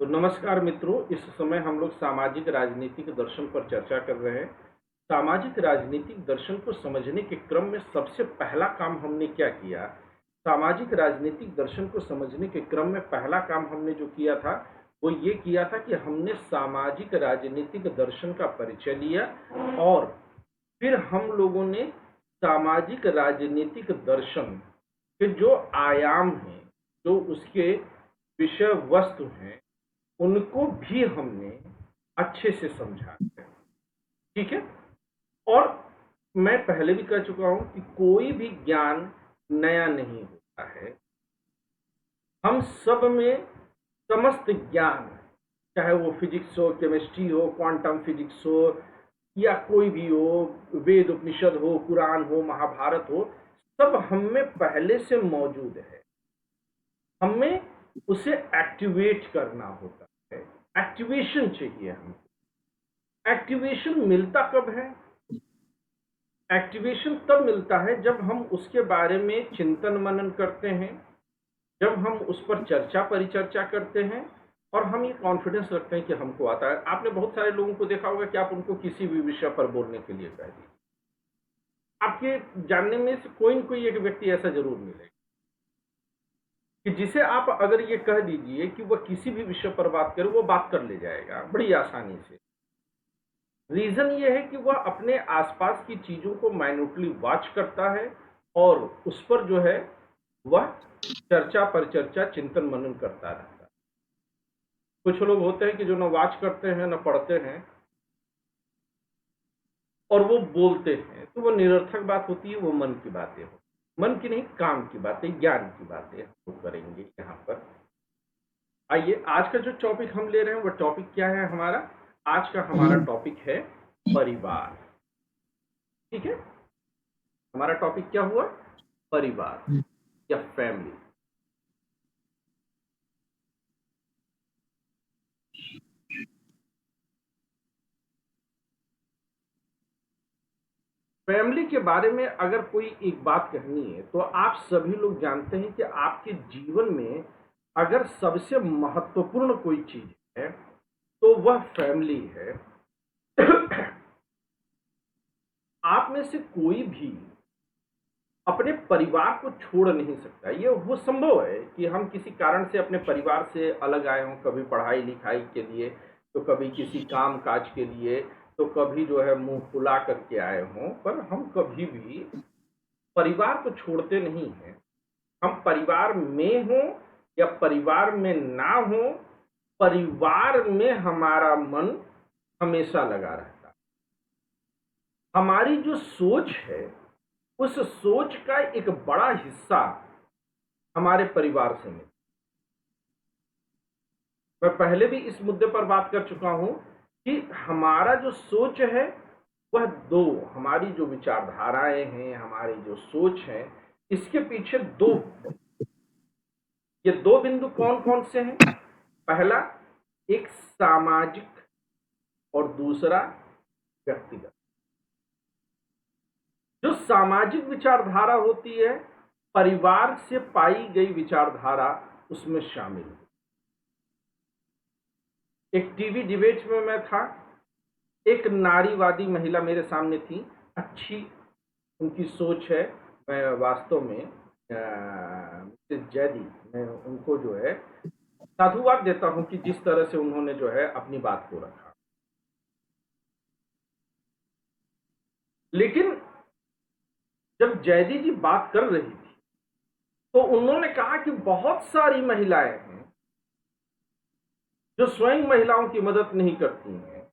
तो नमस्कार मित्रों, इस समय हम लोग सामाजिक राजनीतिक दर्शन पर चर्चा कर रहे हैं। सामाजिक राजनीतिक दर्शन को समझने के क्रम में सबसे पहला काम हमने क्या किया? सामाजिक राजनीतिक दर्शन को समझने के क्रम में पहला काम हमने जो किया था, वो ये किया था कि हमने सामाजिक राजनीतिक दर्शन का परिचय लिया और फिर हम लोगों ने सामाजिक राजनीतिक दर्शन के जो आयाम हैं, जो उसके विषय वस्तु हैं, उनको भी हमने अच्छे से समझा है। ठीक है। और मैं पहले भी कह चुका हूं कि कोई भी ज्ञान नया नहीं होता है। हम सब में समस्त ज्ञान, चाहे वो फिजिक्स हो, केमिस्ट्री हो, क्वांटम फिजिक्स हो, या कोई भी हो, वेद उपनिषद हो, कुरान हो, महाभारत हो, सब हम में पहले से मौजूद है। हमें उसे एक्टिवेट करना होता है। एक्टिवेशन चाहिए हमको। एक्टिवेशन मिलता कब है? एक्टिवेशन तब मिलता है जब हम उसके बारे में चिंतन मनन करते हैं, जब हम उस पर चर्चा परिचर्चा करते हैं और हम ये कॉन्फिडेंस रखते हैं कि हमको आता है। आपने बहुत सारे लोगों को देखा होगा कि आप उनको किसी भी विषय पर बोलने के लिए कह दीजिए, आपके जानने में से कोई न कोई एक व्यक्ति ऐसा जरूर मिलेगा कि जिसे आप अगर ये कह दीजिए कि वह किसी भी विषय पर बात करे, वो बात कर ले जाएगा बड़ी आसानी से। रीजन ये है कि वह अपने आसपास की चीजों को माइन्यूटली वॉच करता है और उस पर जो है वह चर्चा परिचर्चा चिंतन मनन करता रहता है। कुछ लोग होते हैं कि जो न वॉच करते हैं न पढ़ते हैं और वो बोलते हैं, तो वो निरर्थक बात होती है, वो मन की बातें होती है। मन की नहीं, काम की बातें, ज्ञान की बातें हम लोग करेंगे यहाँ पर। आइए, आज का जो टॉपिक हम ले रहे हैं वो टॉपिक क्या है हमारा? आज का हमारा टॉपिक है परिवार। ठीक है। हमारा टॉपिक क्या हुआ? परिवार या फैमिली। फैमिली के बारे में अगर कोई एक बात कहनी है तो आप सभी लोग जानते हैं कि आपके जीवन में अगर सबसे महत्वपूर्ण कोई चीज है तो वह फैमिली है। आप में से कोई भी अपने परिवार को छोड़ नहीं सकता। ये वो संभव है कि हम किसी कारण से अपने परिवार से अलग आए हों, कभी पढ़ाई लिखाई के लिए, तो कभी किसी काम काज के लिए, तो कभी जो है मुंह फुला करके आए हों, पर हम कभी भी परिवार को छोड़ते नहीं हैं। हम परिवार में हों या परिवार में ना हो, परिवार में हमारा मन हमेशा लगा रहता है। हमारी जो सोच है, उस सोच का एक बड़ा हिस्सा हमारे परिवार से मिलता। मैं पहले भी इस मुद्दे पर बात कर चुका हूं कि हमारा जो सोच है वह दो, हमारी जो विचारधाराएं हैं, हमारी जो सोच है, इसके पीछे दो, ये दो बिंदु कौन कौन से हैं? पहला एक सामाजिक और दूसरा व्यक्तिगत। जो सामाजिक विचारधारा होती है, परिवार से पाई गई विचारधारा उसमें शामिल है। एक टीवी डिबेट में मैं था, एक नारीवादी महिला मेरे सामने थी, अच्छी उनकी सोच है। मैं वास्तव में मिसेस जैदी, मैं उनको जो है साधुवाद देता हूं कि जिस तरह से उन्होंने जो है अपनी बात को रखा। लेकिन जब जैदी जी बात कर रही थी तो उन्होंने कहा कि बहुत सारी महिलाएं हैं जो स्वयं महिलाओं की मदद नहीं करती हैं,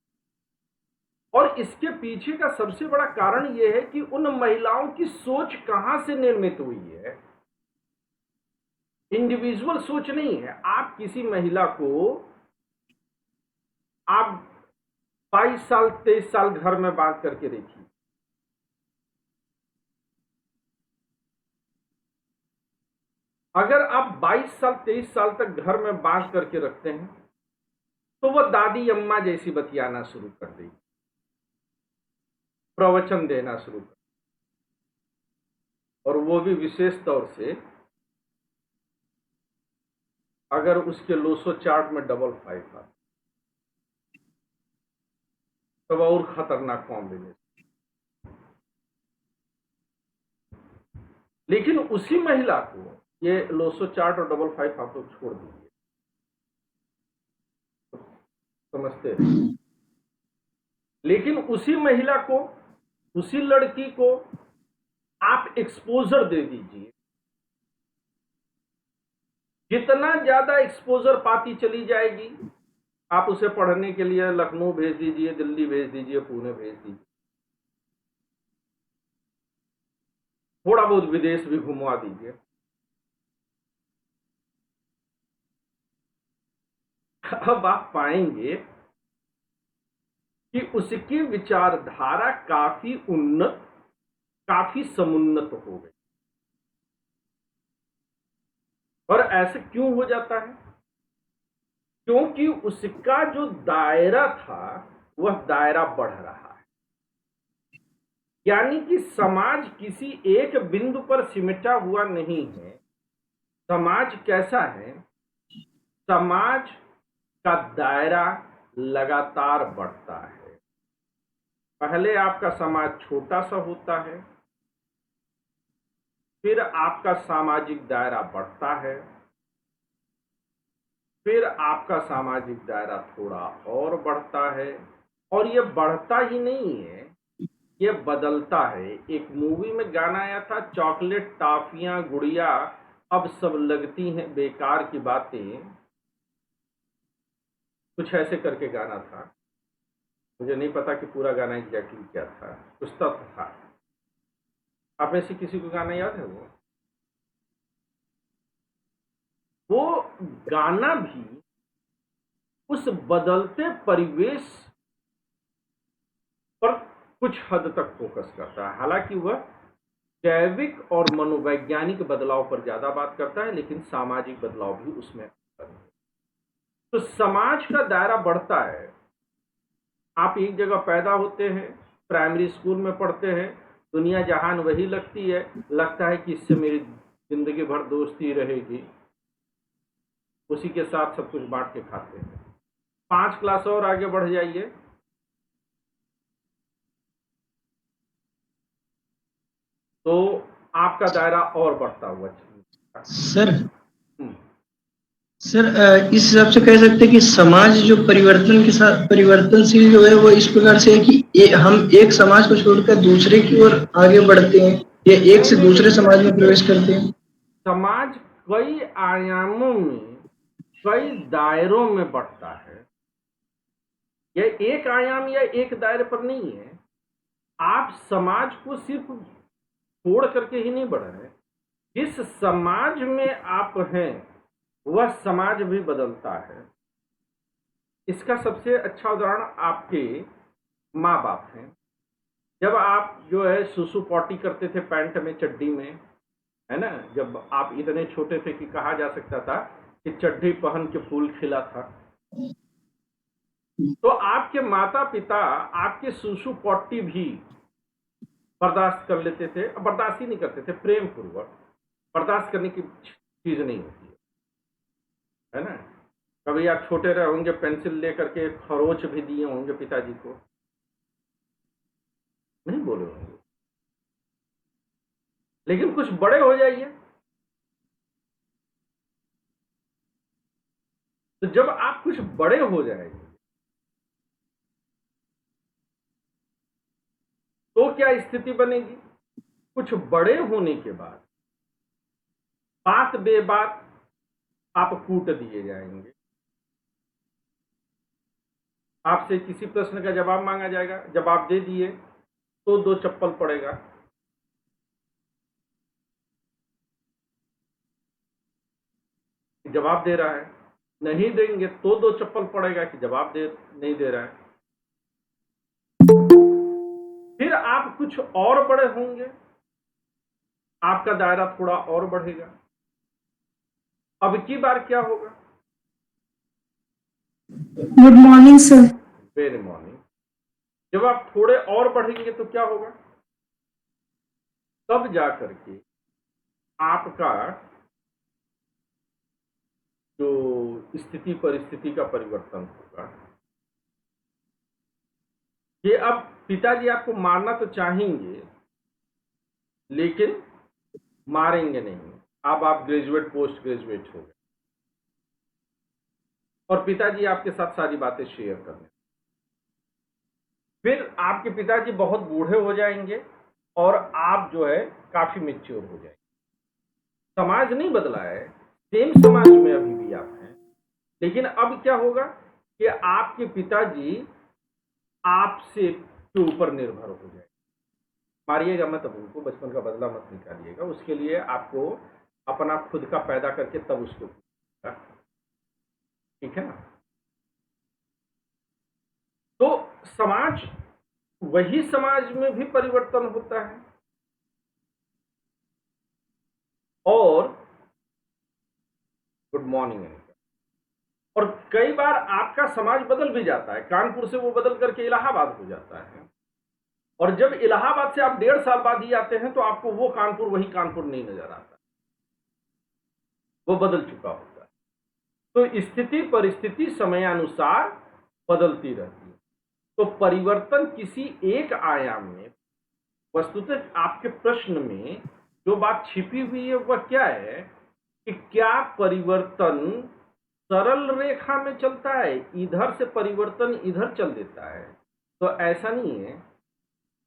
और इसके पीछे का सबसे बड़ा कारण यह है कि उन महिलाओं की सोच कहां से निर्मित हुई है। इंडिविजुअल सोच नहीं है। आप किसी महिला को आप 22 साल 23 साल घर में बांध करके देखिए, अगर आप 22 साल 23 साल तक घर में बांध करके रखते हैं तो वह दादी अम्मा जैसी बतियाना शुरू कर देगी, प्रवचन देना शुरू कर, और वो भी विशेष तौर से अगर उसके लोसो चार्ट में डबल फाइव आता तब और खतरनाक कॉम्बिनेशन। लेकिन उसी महिला को, ये लोसो चार्ट और डबल फाइव आप लोग छोड़ दीजिए, समझते हैं, लेकिन उसी महिला को, उसी लड़की को आप एक्सपोजर दे दीजिए, जितना ज्यादा एक्सपोजर पाती चली जाएगी, आप उसे पढ़ने के लिए लखनऊ भेज दीजिए, दिल्ली भेज दीजिए, पुणे भेज दीजिए, थोड़ा बहुत विदेश भी घुमवा दीजिए, अब आप पाएंगे कि उसकी विचारधारा काफी उन्नत, काफी समुन्नत हो गई। और ऐसे क्यों हो जाता है? क्योंकि उसका जो दायरा था वह दायरा बढ़ रहा है। यानी कि समाज किसी एक बिंदु पर सिमटा हुआ नहीं है। समाज कैसा है? समाज का दायरा लगातार बढ़ता है। पहले आपका समाज छोटा सा होता है, फिर आपका सामाजिक दायरा बढ़ता है, फिर आपका सामाजिक दायरा थोड़ा और बढ़ता है, और ये बढ़ता ही नहीं है, ये बदलता है। एक मूवी में गाना आया था, चॉकलेट टॉफियां गुड़िया अब सब लगती हैं बेकार की बातें, कुछ ऐसे करके गाना था। मुझे नहीं पता कि पूरा गाना एग्जैक्टली क्या था, कुछ तत्व था। आप में से किसी को गाना याद है? वो गाना भी उस बदलते परिवेश पर कुछ हद तक फोकस करता है। हालांकि वह जैविक और मनोवैज्ञानिक बदलाव पर ज्यादा बात करता है, लेकिन सामाजिक बदलाव भी उसमें करता है। तो समाज का दायरा बढ़ता है। आप एक जगह पैदा होते हैं, प्राइमरी स्कूल में पढ़ते हैं, दुनिया जहान वही लगती है, लगता है कि इससे मेरी जिंदगी भर दोस्ती रहेगी, उसी के साथ सब कुछ बांट के खाते हैं। 5 क्लास और आगे बढ़ जाइए, तो आपका दायरा और बढ़ता हुआ चलेगा। सर हम्म, सर इस हिसाब से कह सकते हैं कि समाज जो परिवर्तन के साथ परिवर्तनशील जो है वो इस प्रकार से है कि हम एक समाज को छोड़कर दूसरे की ओर आगे बढ़ते हैं या एक नहीं से नहीं दूसरे नहीं, समाज में देखिए, प्रवेश करते हैं। समाज कई आयामों में, कई दायरों में बढ़ता है। यह एक आयाम या एक दायरे पर नहीं है। आप समाज को सिर्फ छोड़ करके ही नहीं बढ़ रहे, जिस समाज में आप हैं वह समाज भी बदलता है। इसका सबसे अच्छा उदाहरण आपके माँ बाप हैं। जब आप जो है सुसु पॉटी करते थे पैंट में, चड्डी में, है ना, जब आप इतने छोटे थे कि कहा जा सकता था कि चड्डी पहन के फूल खिला था, तो आपके माता पिता आपके सुसु पॉटी भी बर्दाश्त कर लेते थे। बर्दाश्त ही नहीं करते थे, प्रेम पूर्वक। बर्दाश्त करने की चीज नहीं होती है ना। कभी आप छोटे रहे होंगे, पेंसिल लेकर के खरोच भी दिए होंगे पिताजी को, नहीं बोले होंगे। लेकिन कुछ बड़े हो जाइए, तो जब आप कुछ बड़े हो जाएंगे तो क्या स्थिति बनेगी? कुछ बड़े होने के बाद बात बेबात आप कूट दिए जाएंगे। आपसे किसी प्रश्न का जवाब मांगा जाएगा, जवाब दे दिए तो 2 चप्पल पड़ेगा। जवाब दे रहा है, नहीं देंगे तो 2 चप्पल पड़ेगा कि जवाब दे नहीं दे रहा है। फिर आप कुछ और बड़े होंगे, आपका दायरा थोड़ा और बढ़ेगा। अब की बार क्या होगा? Good morning sir. Very morning. जब आप थोड़े और बढ़ेंगे तो क्या होगा? तब जाकर के आपका जो स्थिति परिस्थिति का परिवर्तन होगा कि अब पिताजी आपको मारना तो चाहेंगे लेकिन मारेंगे नहीं। अब आप ग्रेजुएट पोस्ट ग्रेजुएट हो गए और पिताजी आपके साथ सारी बातें शेयर करने। फिर आपके पिताजी बहुत बूढ़े हो जाएंगे और आप जो है काफी मेच्योर हो जाएंगे। समाज नहीं बदला है, सेम समाज में अभी भी आप हैं, लेकिन अब क्या होगा कि आपके पिताजी आपसे के ऊपर निर्भर हो जाए। मारिएगा मत, अब उनको बचपन का बदला मत निकालिएगा, उसके लिए आपको अपना खुद का पैदा करके तब उसको, ठीक है ना। तो समाज, वही समाज में भी परिवर्तन होता है और गुड मॉर्निंग। और कई बार आपका समाज बदल भी जाता है, कानपुर से वो बदल करके इलाहाबाद हो जाता है और जब इलाहाबाद से आप 1.5 साल बाद ही आते हैं तो आपको वो कानपुर वही कानपुर नहीं नजर आता, वो बदल चुका होता है। तो स्थिति परिस्थिति समयानुसार बदलती रहती है। तो परिवर्तन किसी एक आयाम में, वस्तुतः आपके प्रश्न में जो बात छिपी हुई है वह क्या है कि क्या परिवर्तन सरल रेखा में चलता है, इधर से परिवर्तन इधर चल देता है? तो ऐसा नहीं है।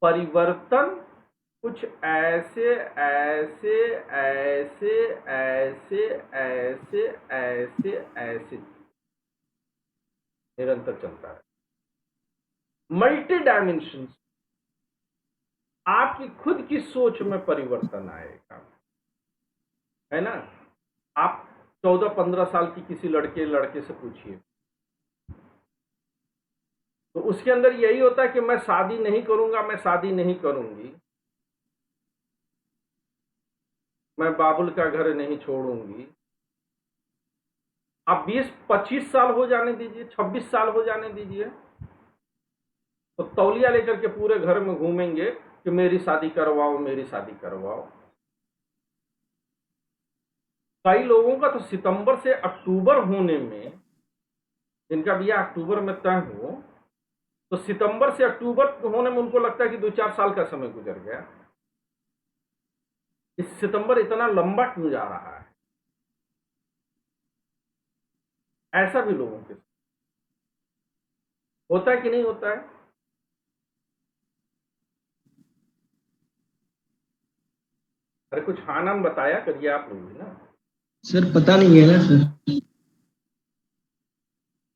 परिवर्तन कुछ ऐसे ऐसे ऐसे ऐसे ऐसे ऐसे ऐसे निरंतर चलता है, मल्टी डायमेंशन। आपकी खुद की सोच में परिवर्तन आएगा, है ना। आप 14-15 साल की किसी लड़के से पूछिए तो उसके अंदर यही होता है कि मैं शादी नहीं करूंगा, मैं शादी नहीं करूंगी, मैं बाबुल का घर नहीं छोड़ूंगी। आप 20-25 साल हो जाने दीजिए, 26 साल हो जाने दीजिए, तो तौलिया लेकर के पूरे घर में घूमेंगे कि मेरी शादी करवाओ, मेरी शादी करवाओ। कई लोगों का तो सितंबर से अक्टूबर होने में, जिनका ब्याह अक्टूबर में तय हो, तो सितंबर से अक्टूबर होने में उनको लगता है कि 2-4 साल का समय गुजर गया। इस सितंबर इतना लंबा क्यों जा रहा है? ऐसा भी लोगों के होता है कि नहीं होता है? अरे कुछ हाँ नाम बताया करिए आप लोग भी ना। सर पता नहीं है ना सर।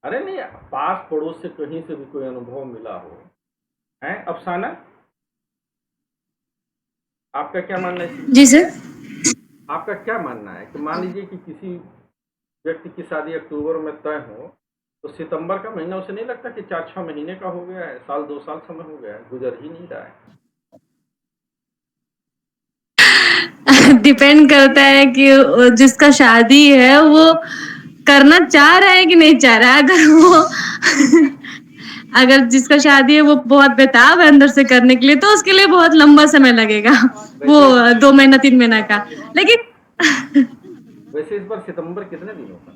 अरे नहीं, पास पड़ोस से कहीं से भी कोई अनुभव मिला हो, है अफसाना? आपका क्या मानना है? जी सर। आपका क्या मानना है कि मान लीजिए कि किसी व्यक्ति की शादी अक्टूबर में तय हो, तो सितंबर का महीना उसे नहीं लगता कि 4-6 महीने का हो गया है, साल 2 साल समय हो गया है, गुजर ही नहीं रहा है? डिपेंड करता है कि जिसका शादी है वो करना चाह रहा है कि नहीं चाह रहा है। अगर वो अगर जिसका शादी है वो बहुत बेताब है अंदर से करने के लिए, तो उसके लिए बहुत लंबा समय लगेगा, वो 2 महीना 3 महीना का। लेकिन वैसे इस बार सितंबर कितने दिनों का?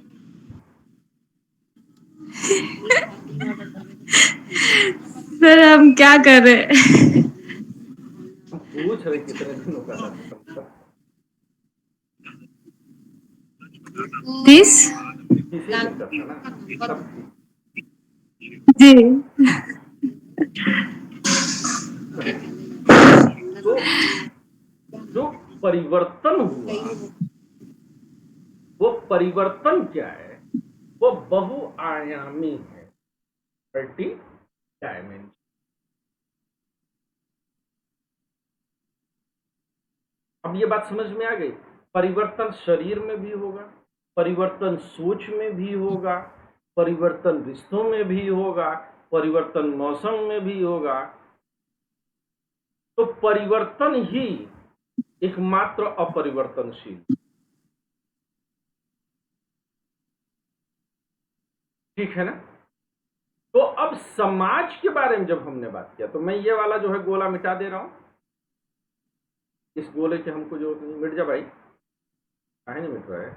सर हम क्या कर रहे हैं? हम पूछ रहे कितने दिनों का था सितंबर? 30। 30 ही दिन का था ना, तब ठीक। जी। तो जो परिवर्तन हुआ, वो परिवर्तन क्या है? वो बहुआयामी है, मल्टी डायमेंशन। अब ये बात समझ में आ गई? परिवर्तन शरीर में भी होगा, परिवर्तन सोच में भी होगा, परिवर्तन रिश्तों में भी होगा, परिवर्तन मौसम में भी होगा। तो परिवर्तन ही एकमात्र अपरिवर्तनशील, ठीक है ना। तो अब समाज के बारे में जब हमने बात किया, तो मैं ये वाला जो है गोला मिटा दे रहा हूं। इस गोले की हमको जो मिट जा भाई, काहे नहीं मिट रहा है?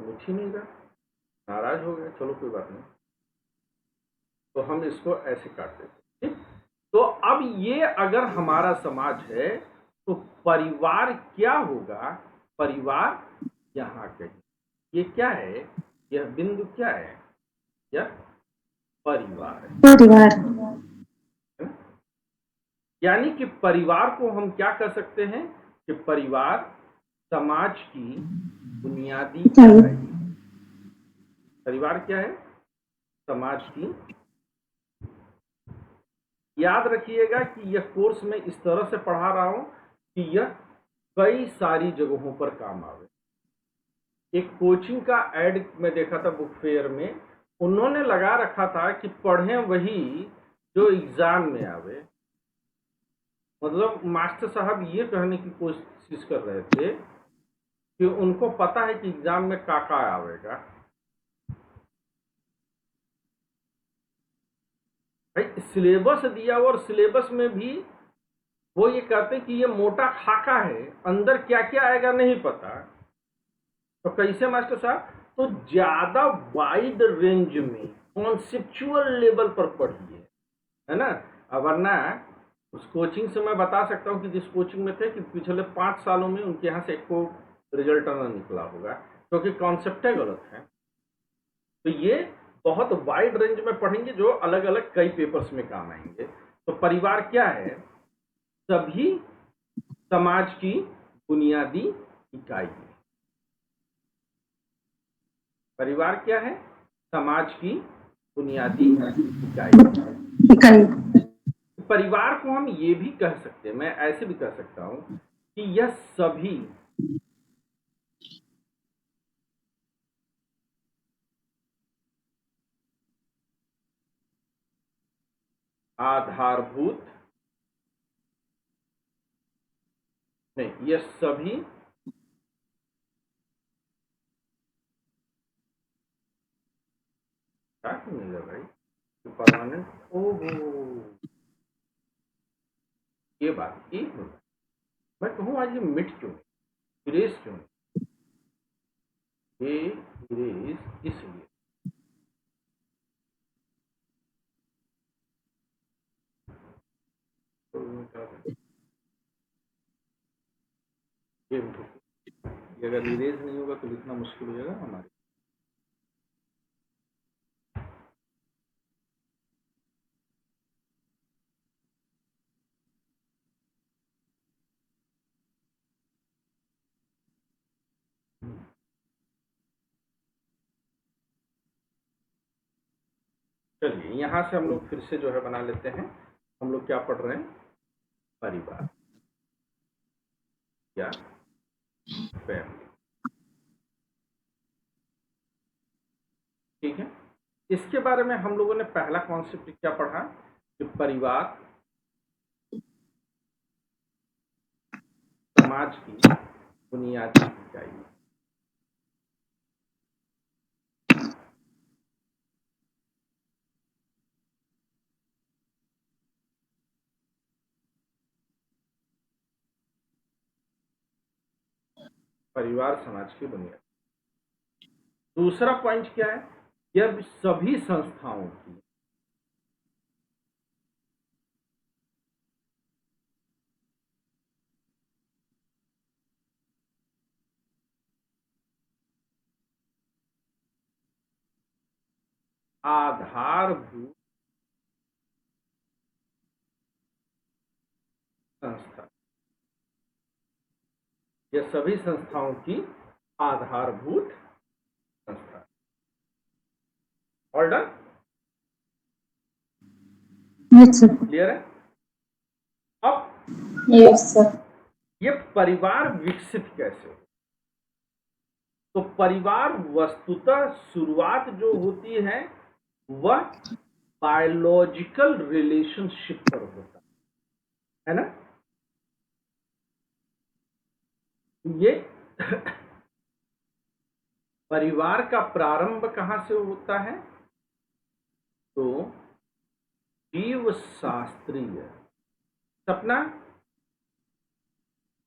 तो उठ ही नहीं रहा, नाराज हो गया, चलो कोई बात नहीं, तो हम इसको ऐसे काट देते। ठीक, तो अब ये अगर हमारा समाज है तो परिवार क्या होगा? परिवार यहाँ कहीं, ये क्या है, यह बिंदु क्या है, यह परिवार है, परिवार। है ना? यानी कि परिवार को हम क्या कर सकते हैं कि परिवार समाज की बुनियादी इकाई है। परिवार क्या है? समाज की। याद रखिएगा कि यह कोर्स मैं इस तरह से पढ़ा रहा हूं कि यह कई सारी जगहों पर काम आवे। एक कोचिंग का एड में देखा था बुक फेयर में, उन्होंने लगा रखा था कि पढ़ें वही जो एग्जाम में आवे। मतलब मास्टर साहब ये कहने की कोशिश कर रहे थे कि उनको पता है कि एग्जाम में का आवेगा। भाई सिलेबस दिया और सिलेबस में भी वो ये कहते हैं कि ये मोटा खाका है, अंदर क्या क्या आएगा नहीं पता। तो कैसे मास्टर साहब? तो ज्यादा वाइड रेंज में कॉन्सेप्चुअल लेवल पर पढ़िए, है ना। वरना उस कोचिंग से मैं बता सकता हूँ कि जिस कोचिंग में थे कि पिछले 5 सालों में उनके यहाँ से एक को रिजल्ट न निकला होगा, क्योंकि कॉन्सेप्टें गलत हैं। तो ये बहुत वाइड रेंज में पढ़ेंगे जो अलग अलग कई पेपर्स में काम आएंगे। तो परिवार क्या है? सभी समाज की बुनियादी इकाई है। परिवार क्या है? समाज की बुनियादी इकाई। परिवार को हम ये भी कह सकते हैं, मैं ऐसे भी कह सकता हूं कि यह सभी आधारभूत नहीं, यह सभी क्या मिल रहा भाई परमानेंट। ओहो, ये बात एक मिनट, मैं कहूँ आज ये मिट क्यों, इरेज क्यों? ये इरेज इसलिए ये अगर इरेज नहीं होगा तो लिखना मुश्किल हो जाएगा हमारे। चलिए यहां से हम लोग फिर से जो है बना लेते हैं। हम लोग क्या पढ़ रहे हैं? परिवार या फैमिली। ठीक है, इसके बारे में हम लोगों ने पहला कॉन्सेप्ट क्या पढ़ा कि परिवार समाज की बुनियादी इकाई। परिवार समाज की बुनियाद। दूसरा पॉइंट क्या है? यह सभी संस्थाओं की आधारभूत संस्था। यह सभी संस्थाओं की आधारभूत संस्था। All done? क्लियर है? अब यस सर। ये परिवार विकसित कैसे हो? तो परिवार वस्तुतः शुरुआत जो होती है वह बायोलॉजिकल रिलेशनशिप पर होता है ना। ये परिवार का प्रारंभ कहां से होता है? तो जीव शास्त्रीय। सपना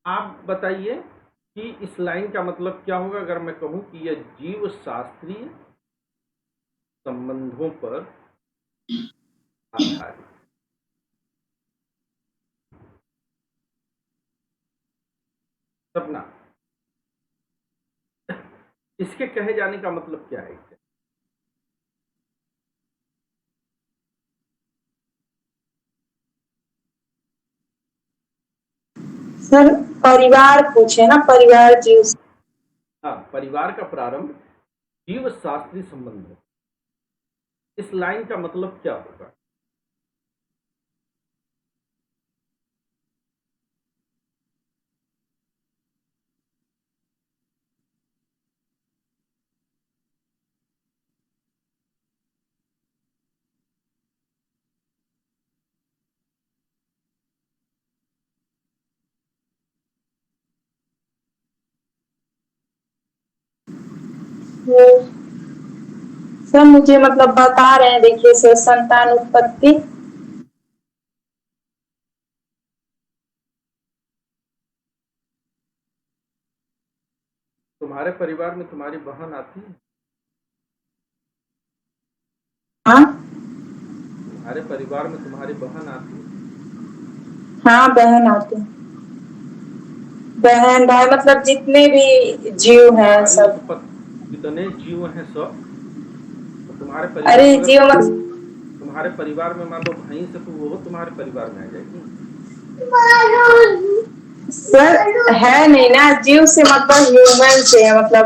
आप बताइए कि इस लाइन का मतलब क्या होगा अगर मैं कहूं कि यह जीव शास्त्रीय संबंधों पर आधारित। सपना, इसके कहे जाने का मतलब क्या है? सर परिवार पूछे ना, परिवार जीव। हाँ, परिवार का प्रारंभ जीव शास्त्रीय संबंध है। इस लाइन का मतलब क्या होगा? सर मुझे मतलब बता रहे हैं, देखिए सर, संतान उत्पत्ति। तुम्हारे परिवार में तुम्हारी बहन आती है? हाँ तुम्हारे परिवार में तुम्हारी बहन आती है? हाँ, बहन आती है। बहन भाई मतलब जितने भी जीव हैं तुम्हारी सब। उत्पत्ति जितने जीव हैं सब, तो तुम्हारे परिवार अरे में अगर जीव मतलब तुम्हारे परिवार में मान लो भैंस है तो वो तुम्हारे परिवार में आ जाएगी। सर है नहीं ना, जीव से मतलब ह्यूमन से है मतलब।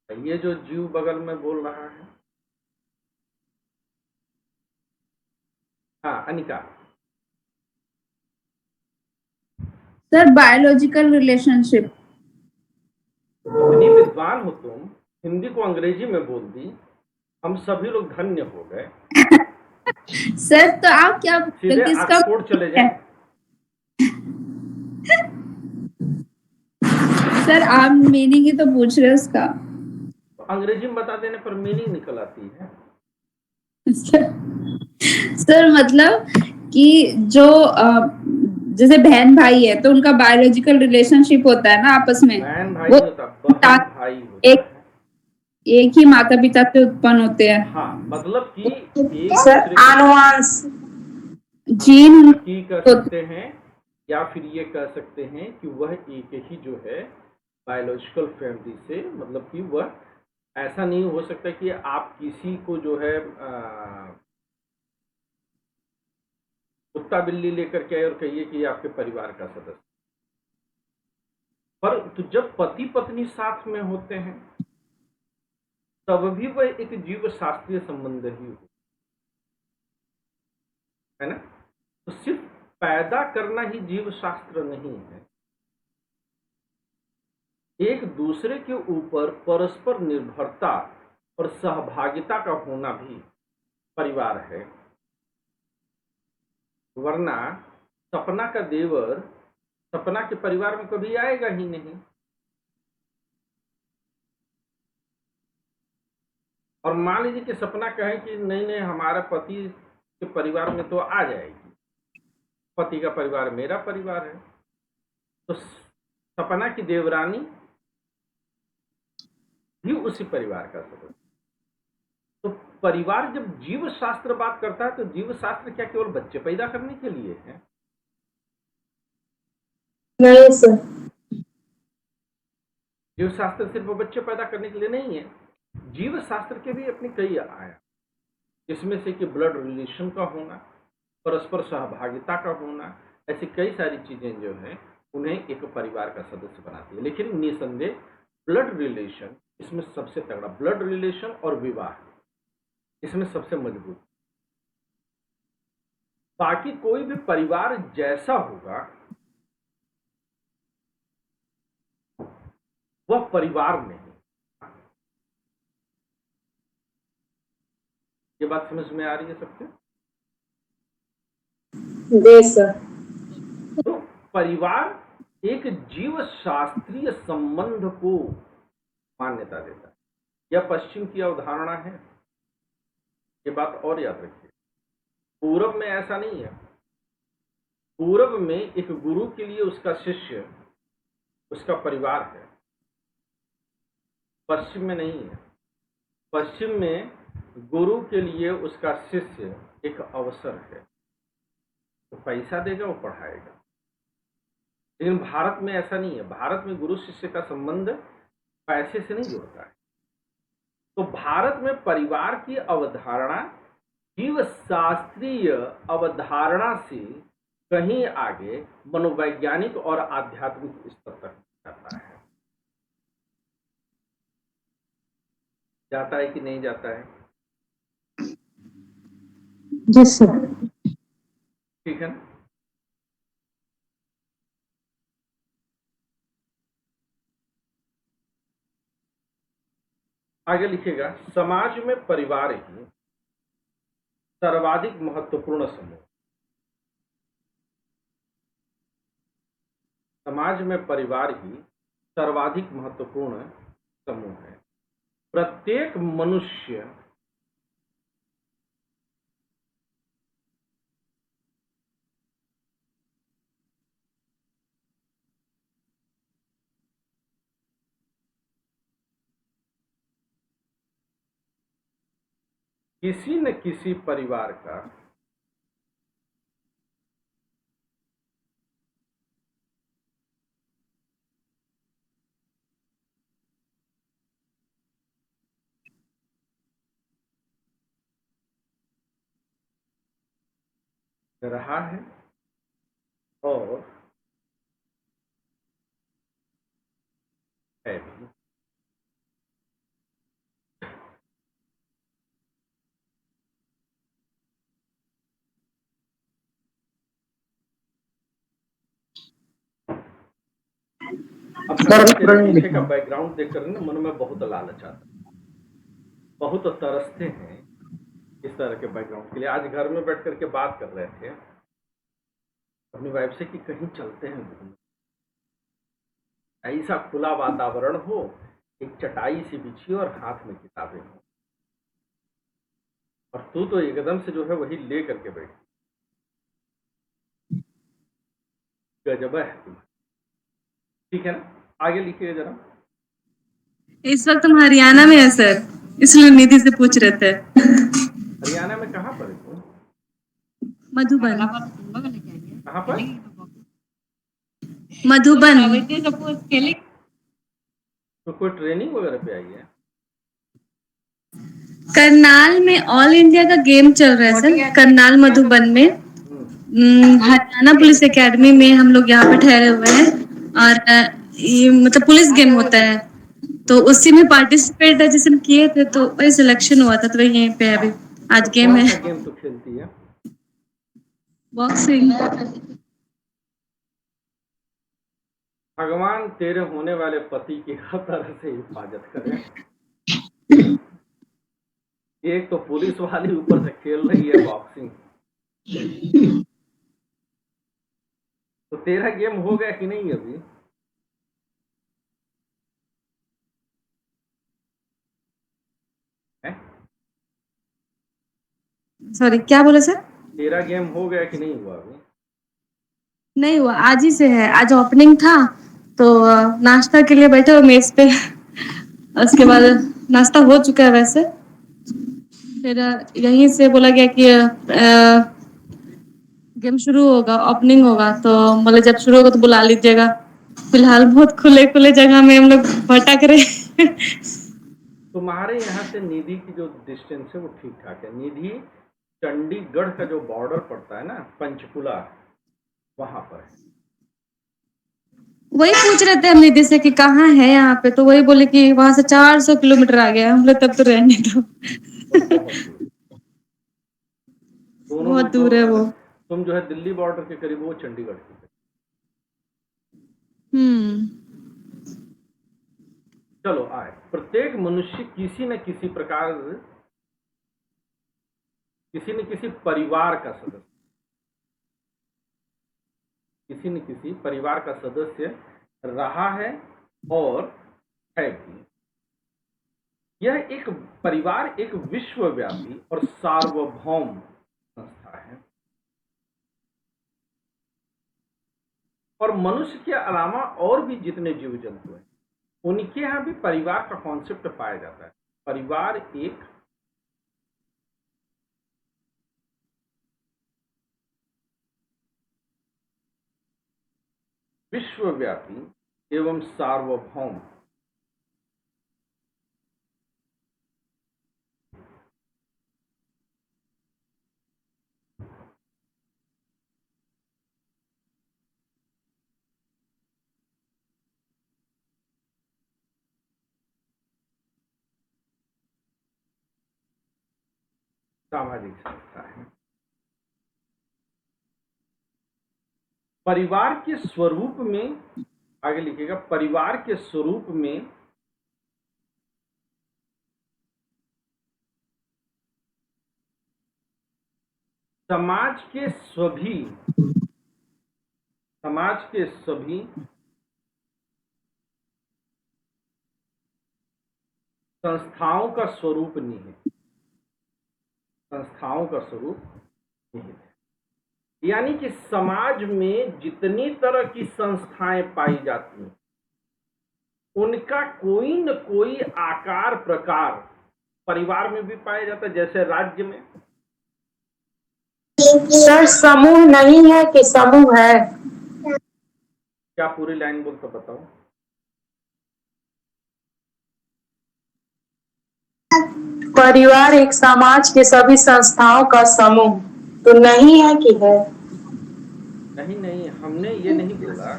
ये जो जीव बगल में बोल रहा है, हाँ अनिका, सर बायोलॉजिकल रिलेशनशिप। इतनी विद्वान हो तुम, हिंदी को अंग्रेजी में बोल दी, हम सभी लोग धन्य हो गए। सर तो आप क्या सीधे किसका ऑक्सफोर्ड चले जाएं। सर आप मीनिंग ही तो पूछ रहे हो उसका। तो अंग्रेजी में बता देने पर मीनिंग निकल आती है। सर मतलब कि जो जैसे बहन भाई है तो उनका बायोलॉजिकल रिलेशनशिप होता है ना आपस में, बहन भाई वो नहीं होता, बहन भाई होता एक है। एक ही माता पिता से उत्पन्न होते हैं। हाँ, मतलब कि एक सर दूसरे के आनुवांश। जीन की कह सकते हैं, या फिर ये कह सकते हैं कि वह एक ही जो है बायोलॉजिकल फैमिली से, मतलब कि वह ऐसा नहीं हो सकता कि आप किसी को जो है कुत्ता बिल्ली लेकर के आए और कहिए कि ये आपके परिवार का सदस्य। पर तो जब पति पत्नी साथ में होते हैं तब भी वह एक जीव शास्त्रीय संबंध ही हो, है ना? तो सिर्फ पैदा करना ही जीव शास्त्र नहीं है, एक दूसरे के ऊपर परस्पर निर्भरता और सहभागिता का होना भी परिवार है। वरना सपना का देवर सपना के परिवार में कभी आएगा ही नहीं। और मान लीजिए कि सपना कहे कि नहीं नहीं हमारा पति के परिवार में तो आ जाएगी, पति का परिवार मेरा परिवार है, तो सपना की देवरानी भी उसी परिवार का सदस्य। तो परिवार जब जीव शास्त्र बात करता है तो जीव शास्त्र क्या केवल बच्चे पैदा करने के लिए है? नहीं सर। जीव शास्त्र सिर्फ बच्चे पैदा करने के लिए नहीं है, जीव शास्त्र के भी अपने कई आयाम, इसमें से कि ब्लड रिलेशन का होना, परस्पर सहभागिता का होना, ऐसी कई सारी चीजें जो है उन्हें एक परिवार का सदस्य बनाती है। लेकिन निसंदेह ब्लड रिलेशन इसमें सबसे तगड़ा, ब्लड रिलेशन और विवाह इसमें सबसे मजबूत। बाकी कोई भी परिवार जैसा होगा वह परिवार नहीं। ये बात समझ में आ रही है सबके? जी सर। तो परिवार एक जीव शास्त्रीय संबंध को मान्यता देता है। यह पश्चिम की अवधारणा है, ये बात और याद रखिए। पूरब में ऐसा नहीं है। पूर्व में एक गुरु के लिए उसका शिष्य उसका परिवार है, पश्चिम में नहीं है। पश्चिम में गुरु के लिए उसका शिष्य एक अवसर है, वो पैसा देगा, वो पढ़ाएगा। लेकिन भारत में ऐसा नहीं है। भारत में गुरु शिष्य का संबंध पैसे से नहीं जुड़ता है। तो भारत में परिवार की अवधारणा जीव शास्त्रीय अवधारणा से कहीं आगे मनोवैज्ञानिक और आध्यात्मिक स्तर तक जाता है। जाता है कि नहीं जाता है? जी सर। ठीक है ना? आगे लिखिएगा, समाज में परिवार ही सर्वाधिक महत्वपूर्ण समूह। समाज में परिवार ही सर्वाधिक महत्वपूर्ण समूह है। प्रत्येक मनुष्य किसी न किसी परिवार का रहा है और है भी। अब तेरे पीछे का बैकग्राउंड देखकर ना मन में बहुत लालच आता है, बहुत तरसते हैं इस तरह के बैकग्राउंड के लिए। आज घर में बैठ करके बात कर रहे थे अपनी वाइफ से कि कहीं चलते हैं घूमने, ऐसा खुला वातावरण हो, एक चटाई सी बिछी और हाथ में किताबें हो, और तू तो एकदम से जो है वही ले करके बैठी। गजब है तू। ठीक है ना? आगे लिखिए जरा। इस वक्त हम हरियाणा में है सर, इसलिए निधि से पूछ रहे थे। हरियाणा में कहाँ पर है तू? मधुबन। कहाँ पर? मधुबन। तो कोई ट्रेनिंग वगैरह पे आई है? करनाल में ऑल इंडिया का गेम चल रहा है सर, करनाल मधुबन में। हरियाणा पुलिस एकेडमी में हम लोग यहाँ पे ठहरे हुए हैं, और ये मतलब पुलिस गेम होता है, तो उसी में पार्टिसिपेट जिसमें किए थे, तो वही सिलेक्शन हुआ था, तो वही यहीं पे अभी आज तो गेम कौन है। सा गेम तू खेलती है? बॉक्सिंग। भगवान तेरे होने वाले पति की हर तरह से हिफाजत करे। एक तो पुलिस वाली ऊपर से खेल रही है बॉक्सिंग, तो तेरा गेम हो गया कि नहीं अभी? सॉरी, क्या बोले सर? तेरा गेम हो गया कि नहीं हुआ अभी? नहीं हुआ, आज ही से है। आज ओपनिंग था, तो नाश्ता के लिए बैठे हो मेज पे। उसके बाद नाश्ता हो चुका है वैसे, फिर यहीं से बोला गया कि गेम शुरू होगा, ओपनिंग होगा, तो बोले जब शुरू होगा तो बुला लीजिएगा। फिलहाल बहुत खुले खुले जगह में हम लोग भटक रहे। तुम्हारे यहाँ से निधि की जो डिस्टेंस है वो ठीक ठाक है। निधि चंडीगढ़ का जो बॉर्डर पड़ता है ना, पंचकुला, वहां पर है। वही पूछ रहे थे हम निधि से कि कहाँ है यहाँ पे, तो वही बोले कि वहां से 400 किलोमीटर आ गया। हम लोग तब तो रहने दो। बहुत दूर है वो। तुम जो है दिल्ली बॉर्डर के करीब, वो चंडीगढ़ के करीब। चलो आए। प्रत्येक मनुष्य किसी न किसी प्रकार, किसी न किसी परिवार का सदस्य, किसी न किसी परिवार का सदस्य रहा है और है भी। यह एक परिवार एक विश्वव्यापी और सार्वभौम संस्था है। और मनुष्य के अलावा और भी जितने जीव जंतु हैं उनके यहाँ भी परिवार का कॉन्सेप्ट पाया जाता है। परिवार एक विश्वव्यापी एवं सार्वभौम सामाजिक संस्था है। परिवार के स्वरूप में, आगे लिखिएगा, परिवार के स्वरूप में समाज के सभी संस्थाओं का स्वरूप निहित है। यानी कि समाज में जितनी तरह की संस्थाएं पाई जाती हैं उनका कोई न कोई आकार प्रकार परिवार में भी पाया जाता है। जैसे राज्य में सर समूह नहीं है कि समूह है? क्या पूरी लाइन बोल तो बताओ। परिवार एक समाज के सभी संस्थाओं का समूह तो नहीं है कि है? नहीं, हमने ये नहीं बोला।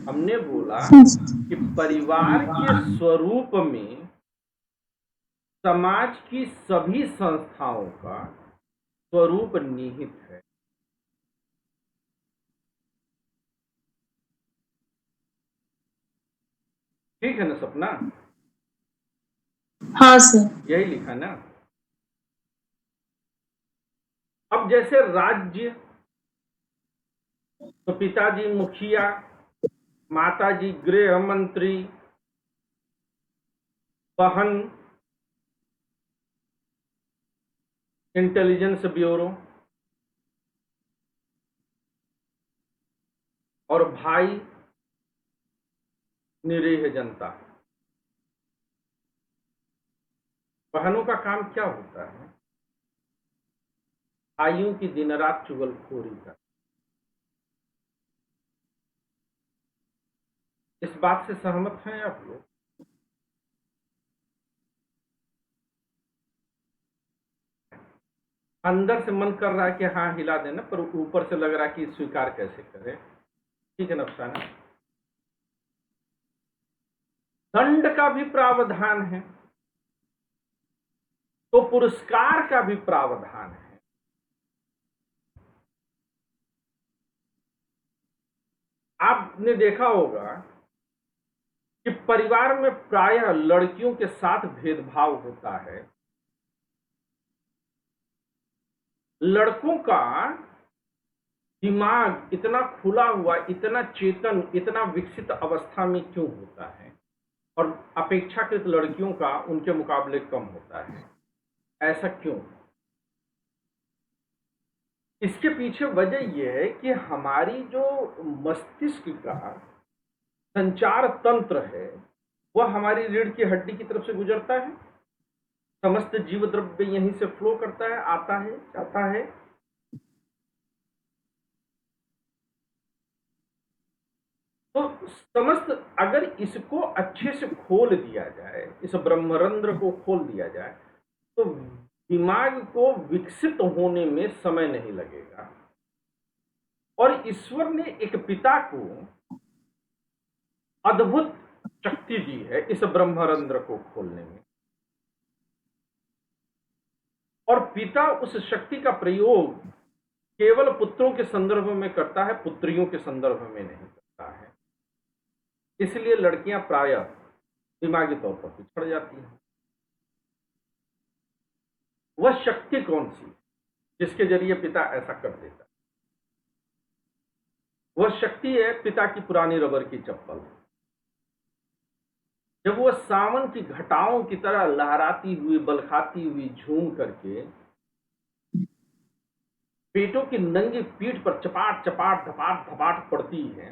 हमने बोला कि परिवार के स्वरूप में समाज की सभी संस्थाओं का स्वरूप निहित है। ठीक है ना सपना? हाँ सर। यही लिखा ना। अब जैसे राज्य तो पिताजी मुखिया, माताजी गृह मंत्री, बहन इंटेलिजेंस ब्यूरो और भाई निरीह जनता। बहनों का काम क्या होता है? भाइयों की दिन रात चुगलखोरी का। इस बात से सहमत हैं आप लोग? अंदर से मन कर रहा है कि हाँ हिला देना, पर ऊपर से लग रहा है कि स्वीकार कैसे करें। ठीक है ना अफसाना? दंड का भी प्रावधान है तो पुरस्कार का भी प्रावधान है। आपने देखा होगा कि परिवार में प्रायः लड़कियों के साथ भेदभाव होता है। लड़कों का दिमाग इतना खुला हुआ, इतना चेतन, इतना विकसित अवस्था में क्यों होता है और अपेक्षाकृत लड़कियों का उनके मुकाबले कम होता है? ऐसा क्यों? इसके पीछे वजह यह है कि हमारी जो मस्तिष्क का संचार तंत्र है वह हमारी रीढ़ की हड्डी की तरफ से गुजरता है। समस्त जीव द्रव्य यहीं से फ्लो करता है, आता है, जाता है। तो समस्त अगर इसको अच्छे से खोल दिया जाए, इस ब्रह्मरंध्र को खोल दिया जाए, तो दिमाग को विकसित होने में समय नहीं लगेगा। और ईश्वर ने एक पिता को अद्भुत शक्ति दी है इस ब्रह्मरंध्र को खोलने में, और पिता उस शक्ति का प्रयोग केवल पुत्रों के संदर्भ में करता है, पुत्रियों के संदर्भ में नहीं करता है। इसलिए लड़कियां प्रायः दिमागी तौर पर पिछड़ जाती हैं। वह शक्ति कौन सी जिसके जरिए पिता ऐसा कर देता है? वह शक्ति है पिता की पुरानी रबर की चप्पल। जब वह सावन की घटाओं की तरह लहराती हुई, बलखाती हुई झूम करके पेटों की नंगी पीठ पर चपाट चपाट धपाट धपाट पड़ती है,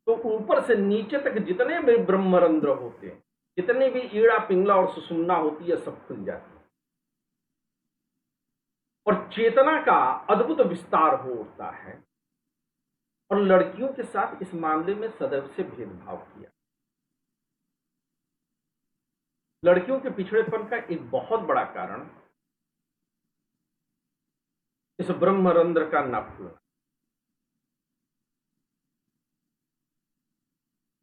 तो ऊपर से नीचे तक जितने भी ब्रह्मरंध्र होते हैं, जितने भी ईड़ा पिंगला और सुषुम्ना होती है, सब खुल जाती है और चेतना का अद्भुत विस्तार हो उठता है। और लड़कियों के साथ इस मामले में सदैव से भेदभाव किया। लड़कियों के पिछड़ेपन का एक बहुत बड़ा कारण इस ब्रह्मरंध्र का न खुलना।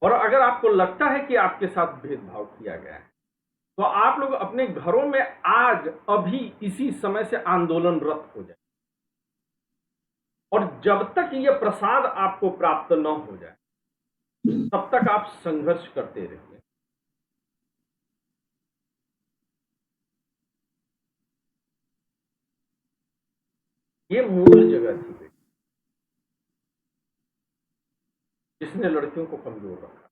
और अगर आपको लगता है कि आपके साथ भेदभाव किया गया है, तो आप लोग अपने घरों में आज अभी इसी समय से आंदोलनरत हो जाए, और जब तक यह प्रसाद आपको प्राप्त न हो जाए तब तक आप संघर्ष करते रहिए। ये मूल जगह थी बेटी, जिसने लड़कियों को कमजोर रखा।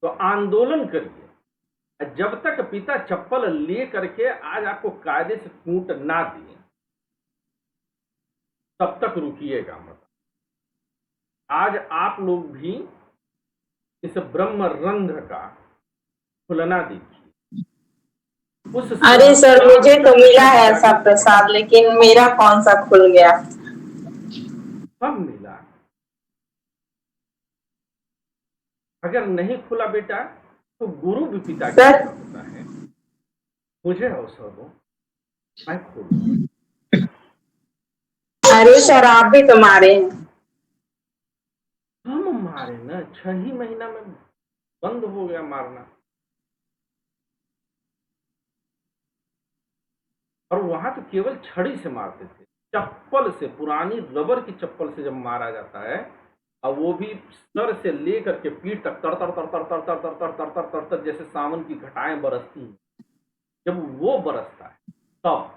तो आंदोलन करिए, जब तक पिता चप्पल ले करके आज आपको कायदे से कूट ना दिए तब तक रुकिएगा मत। आज आप लोग भी इस ब्रह्मरंध्र का खुलना देखिए। अरे सर, मुझे तो मिला है ऐसा प्रसाद, लेकिन मेरा कौन सा खुल गया? कब मिला? अगर नहीं खुला बेटा तो गुरु भी पिता की तरह होता है। मुझे अवसर दो, मैं खोलूं। अरे सर, आप भी तो मारे हैं। हम मारे ना, 6 ही महीना में बंद हो गया मारना। और वहां तो केवल छड़ी से मारते थे, चप्पल से, पुरानी रबर की चप्पल से जब मारा जाता है, और वो भी सर से लेकर के पीठ तक तर तर तर तर तर तर तर तर तर तर तर तर जैसे सावन की घटाएं बरसती हैं, जब वो बरसता है तब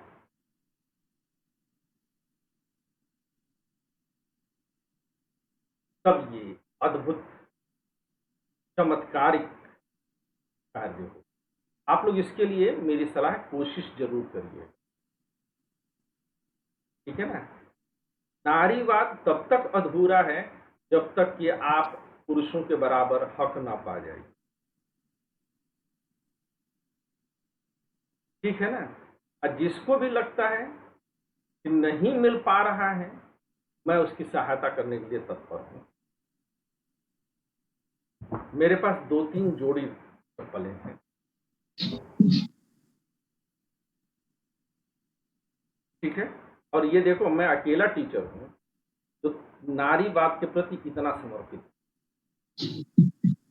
ये अद्भुत चमत्कारिक कार्य हो। आप लोग इसके लिए मेरी सलाह, कोशिश जरूर करिए, ठीक है ना। नारीवाद तब तक अधूरा है जब तक कि आप पुरुषों के बराबर हक ना पा जाइए, ठीक है ना। और जिसको भी लगता है कि नहीं मिल पा रहा है, मैं उसकी सहायता करने के लिए तत्पर हूं। मेरे पास 2-3 जोड़ी चप्पलें हैं, ठीक है। और ये देखो, मैं अकेला टीचर हूं तो नारीवाद के प्रति इतना समर्पित।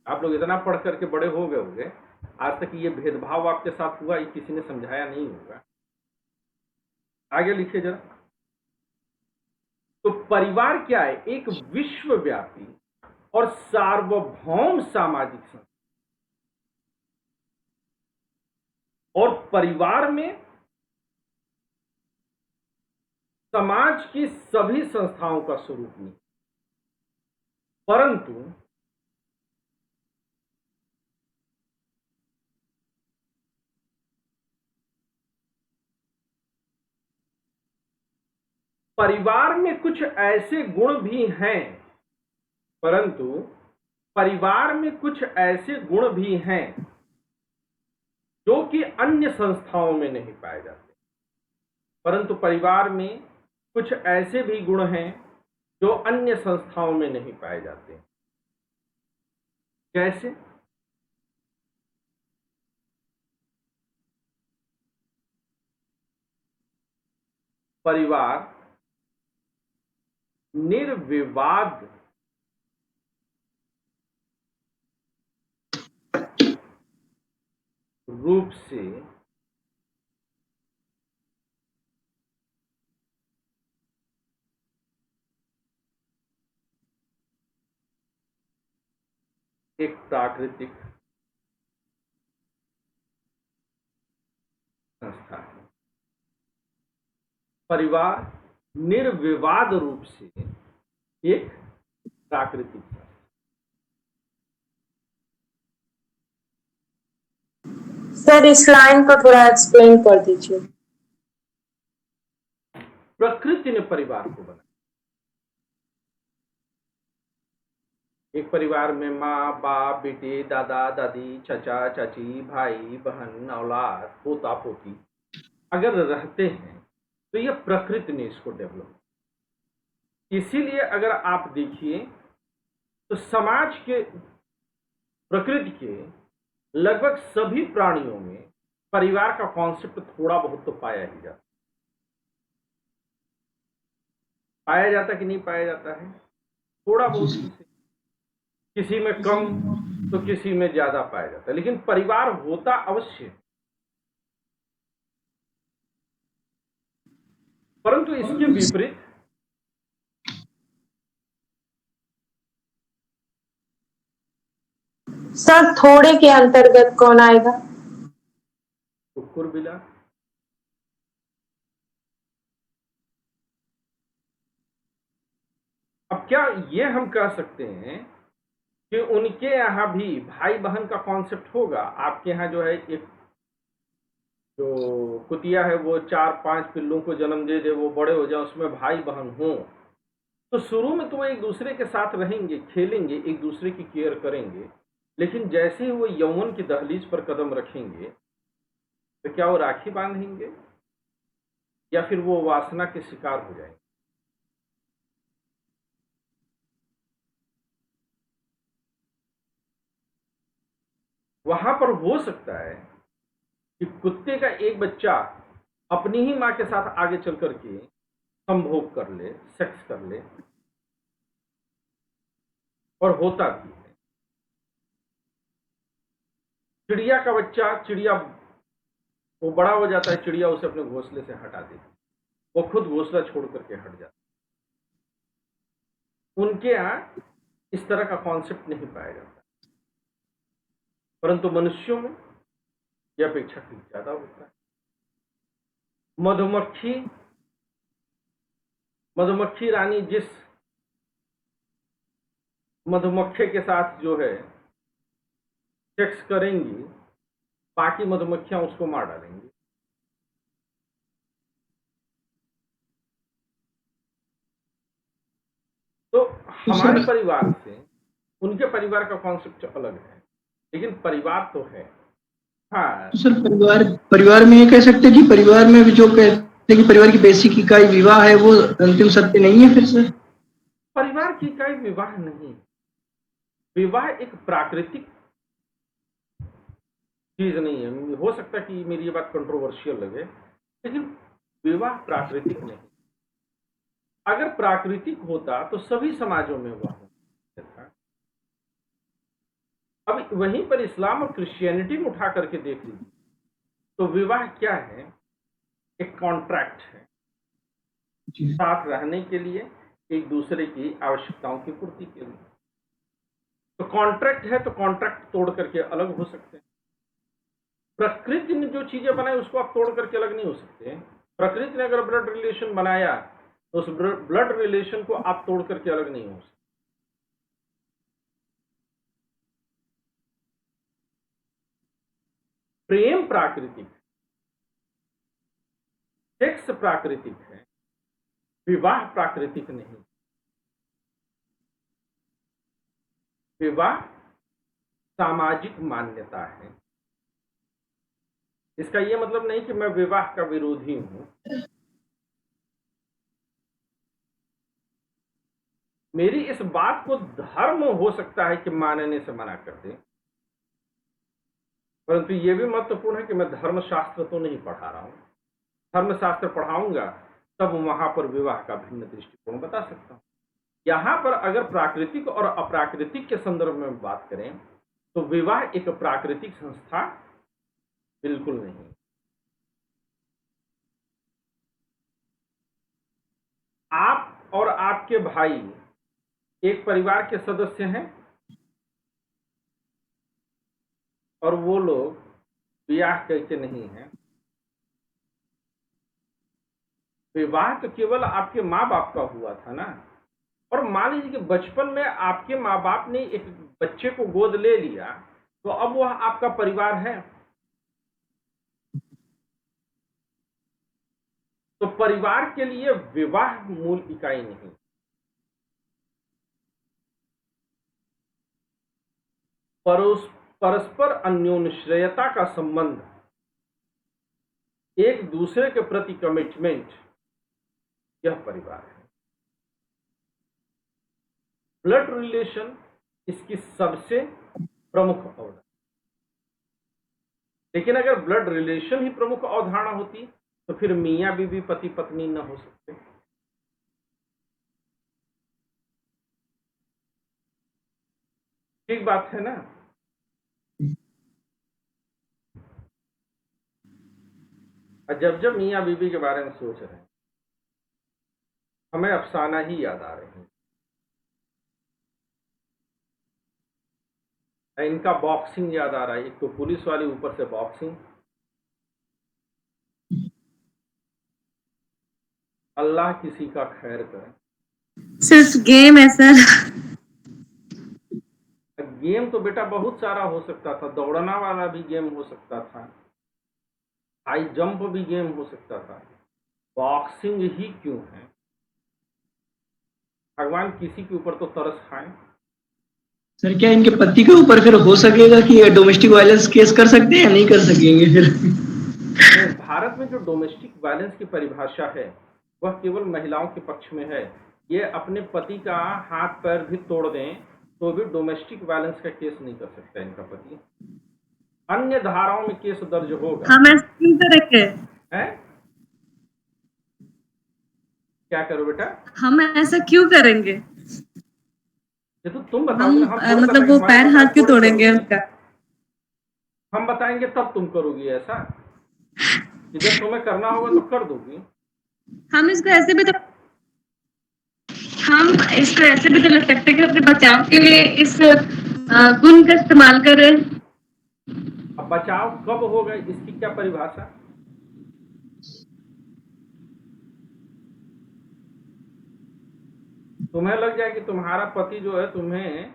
आप लोग इतना पढ़ करके बड़े हो गए होंगे, आज तक ये भेदभाव आपके साथ हुआ, ये किसी ने समझाया नहीं होगा। आगे लिखिए जरा। तो परिवार क्या है? एक विश्वव्यापी और सार्वभौम सामाजिक संस्था। और परिवार में समाज की सभी संस्थाओं का स्वरूप नहीं, परंतु परिवार में कुछ ऐसे गुण भी हैं, परंतु परिवार में कुछ ऐसे गुण भी हैं जो कि अन्य संस्थाओं में नहीं पाए जाते। परंतु परिवार में कुछ ऐसे भी गुण हैं जो अन्य संस्थाओं में नहीं पाए जाते। कैसे? परिवार निर्विवाद रूप से एक प्राकृतिक संस्था है। परिवार निर्विवाद रूप से एक प्राकृतिक संस्था। सर, इस लाइन को थोड़ा एक्सप्लेन कर दीजिए। प्रकृति ने परिवार को बनाया। एक परिवार में माँ बाप, बेटे, दादा दादी, चाचा चाची, भाई बहन, औलाद, पोता पोती अगर रहते हैं तो यह प्रकृति ने इसको डेवलप। इसीलिए अगर आप देखिए तो समाज के, प्रकृति के लगभग सभी प्राणियों में परिवार का कॉन्सेप्ट थोड़ा बहुत तो पाया ही जाता। पाया जाता कि नहीं पाया जाता है? थोड़ा बहुत, किसी में कम तो किसी में ज्यादा पाया जाता है, लेकिन परिवार होता अवश्य। परंतु इसके विपरीत सर थोड़े के अंतर्गत कौन आएगा? कुकुर बिला। अब क्या ये हम कह सकते हैं कि उनके यहाँ भी भाई बहन का कॉन्सेप्ट होगा? आपके यहाँ जो है एक जो कुतिया है वो 4-5 पिल्लों को जन्म दे दे, वो बड़े हो जाए, उसमें भाई बहन हो, तो शुरू में तो वो एक दूसरे के साथ रहेंगे, खेलेंगे, एक दूसरे की केयर करेंगे, लेकिन जैसे ही वो यौवन की दहलीज पर कदम रखेंगे तो क्या वो राखी बांधेंगे या फिर वो वासना के शिकार हो जाएंगे? वहां पर हो सकता है कि कुत्ते का एक बच्चा अपनी ही मां के साथ आगे चल करके संभोग कर ले, सेक्स कर ले, और होता भी है। चिड़िया का बच्चा, चिड़िया वो बड़ा हो जाता है, चिड़िया उसे अपने घोंसले से हटा देती, वो खुद घोंसला छोड़ करके हट जाता। उनके यहाँ इस तरह का कॉन्सेप्ट नहीं पाया जाता, परंतु मनुष्यों में यह अपेक्षाकृत ज्यादा होता है। मधुमक्खी रानी जिस मधुमक्खी के साथ जो है सेक्स करेंगी, बाकी मधुमक्खियां उसको मार डालेंगी। तो हमारे परिवार से उनके परिवार का कॉन्सेप्ट अलग है, लेकिन परिवार तो है। हाँ सर, परिवार में ये कह सकते हैं कि परिवार में भी जो कहते हैं कि परिवार की बेसिक इकाई विवाह है, वो अंतिम सत्य नहीं है फिर सर? परिवार की इकाई विवाह नहीं, विवाह एक प्राकृतिक चीज नहीं है। हो सकता है कि मेरी ये बात कंट्रोवर्शियल लगे, लेकिन विवाह प्राकृतिक नहीं। अगर प्राकृतिक होता तो सभी समाजों में हुआ था। अब वहीं पर इस्लाम और क्रिश्चियनिटी में उठा करके देख लीजिए तो विवाह क्या है? एक कॉन्ट्रैक्ट है, साथ रहने के लिए, एक दूसरे की आवश्यकताओं की पूर्ति के लिए। तो कॉन्ट्रैक्ट है तो कॉन्ट्रैक्ट तोड़ करके अलग हो सकते हैं। प्रकृति ने जो चीजें बनाई उसको आप तोड़ करके अलग नहीं हो सकते। प्रकृति ने अगर ब्लड रिलेशन बनाया तो उस ब्लड रिलेशन को आप तोड़ करके अलग नहीं हो सकते। प्रेम प्राकृतिक है, सेक्स प्राकृतिक है, विवाह प्राकृतिक नहीं। विवाह सामाजिक मान्यता है। इसका यह मतलब नहीं कि मैं विवाह का विरोधी हूं। मेरी इस बात को धर्म हो सकता है कि मानने से मना कर दे, परंतु यह भी महत्वपूर्ण है कि मैं धर्मशास्त्र तो नहीं पढ़ा रहा हूं। धर्मशास्त्र पढ़ाऊंगा तब वहां पर विवाह का भिन्न दृष्टिकोण बता सकता हूं। यहां पर अगर प्राकृतिक और अप्राकृतिक के संदर्भ में बात करें तो विवाह एक प्राकृतिक संस्था बिल्कुल नहीं। आप और आपके भाई एक परिवार के सदस्य हैं और वो लोग ब्याह करके नहीं हैं। विवाह तो केवल आपके माँ बाप का हुआ था ना। और मान लीजिए कि बचपन में आपके माँ बाप ने एक बच्चे को गोद ले लिया तो अब वह आपका परिवार है। तो परिवार के लिए विवाह मूल इकाई नहीं, परस्पर अन्योन्याश्रयता का संबंध, एक दूसरे के प्रति कमिटमेंट, यह परिवार है। ब्लड रिलेशन इसकी सबसे प्रमुख अवधारणा। लेकिन अगर ब्लड रिलेशन ही प्रमुख अवधारणा होती तो फिर मियां बीवी पति पत्नी न हो सकते। ठीक बात है ना? और जब जब मियां बीवी के बारे में सोच रहे हैं, हमें अफसाना ही याद आ रहे हैं। इनका बॉक्सिंग याद आ रहा है। एक तो पुलिस वाली, ऊपर से बॉक्सिंग। अल्लाह किसी का खैर करे। सिर्फ गेम है सर। गेम तो बेटा बहुत सारा हो सकता था। दौड़ना वाला भी गेम हो सकता था, हाई जंप भी गेम हो सकता था। बॉक्सिंग ही क्यों है? भगवान किसी के ऊपर तो तरस खाए। सर क्या इनके पति के ऊपर फिर हो सकेगा कि ये डोमेस्टिक वायलेंस केस कर सकते हैं या नहीं कर सकेंगे फिर? भारत में जो डोमेस्टिक वायलेंस की परिभाषा है वह केवल महिलाओं के पक्ष में है। ये अपने पति का हाथ पैर भी तोड़ दें तो भी डोमेस्टिक वायलेंस का केस नहीं कर सकता इनका पति। अन्य धाराओं में केस दर्ज होगा। हम ऐसा क्यों करेंगे? है? क्या करो बेटा? हम ऐसा क्यों करेंगे? ये तो तुम बताओगे ना। हम मतलब वो पैर हाथ क्यों तोड़ेंगे उनका? हम बताएंगे तब तुम करोगी ऐसा। जब तुम्हें करना होगा तो कर दोगी। हम इसको ऐसे भी तो लग सकते हैं कि अपने बचाव के लिए इस गुण का इस्तेमाल करें। अब बचाव कब होगा इसकी क्या परिभाषा? तुम्हें लग जाए कि तुम्हारा पति जो है तुम्हें,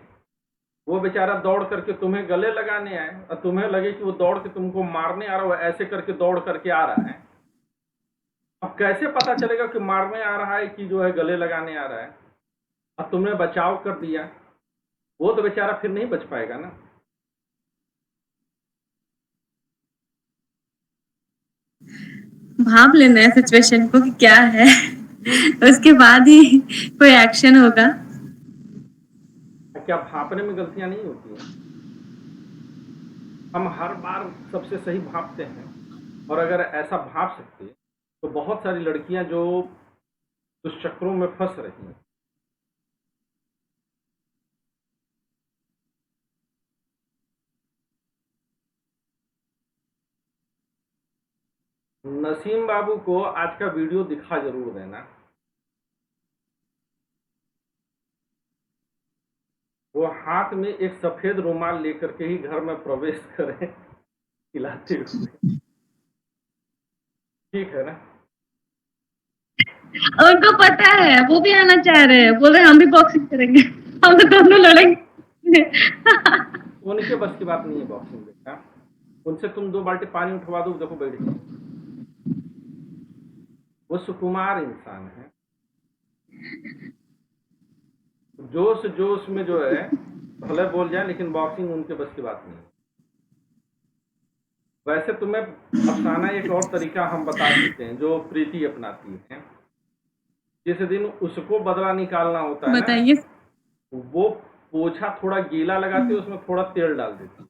वो बेचारा दौड़ करके तुम्हें गले लगाने आए और तुम्हें लगे कि वो दौड़ के तुमको मारने आ रहा है, वो ऐसे करके दौड़ करके आ रहा है। अब कैसे पता चलेगा कि मारने आ रहा है कि जो है गले लगाने आ रहा है? अब तुमने बचाव कर दिया, वो तो बेचारा फिर नहीं बच पाएगा ना। भाप लेना है सिचुएशन को कि क्या है, उसके बाद ही कोई एक्शन होगा। क्या भापने में गलतियां नहीं होती हैं? हम हर बार सबसे सही भापते हैं। और अगर ऐसा भाप सकते तो बहुत सारी लड़कियां जो दुष्चक्रों में फंस रही हैं, नसीम बाबू को आज का वीडियो दिखा जरूर देना। वो हाथ में एक सफेद रुमाल लेकर के ही घर में प्रवेश करें खिलाते हुए। ठीक है ना? उनको पता है, वो भी आना चाह रहे हैं, बोल रहे हम भी बॉक्सिंग करेंगे, हम तो दोनों लड़ेंगे। उनके बस की बात नहीं है बॉक्सिंग बेटा। उनसे तुम 2 बाल्टी पानी उठवा दो, देखो बैठ जाए। वो सुकुमार इंसान है। जोश जोश में जो है भले बोल जाए, लेकिन बॉक्सिंग उनके बस की बात नहीं है। वैसे तुम्हें अफसाना एक और तरीका हम बता सकते हैं जो प्रीति अपनाती है। जिस दिन उसको बदला निकालना होता है बताइए। ना, वो पोछा थोड़ा गीला लगाती है, उसमें थोड़ा तेल डाल देती है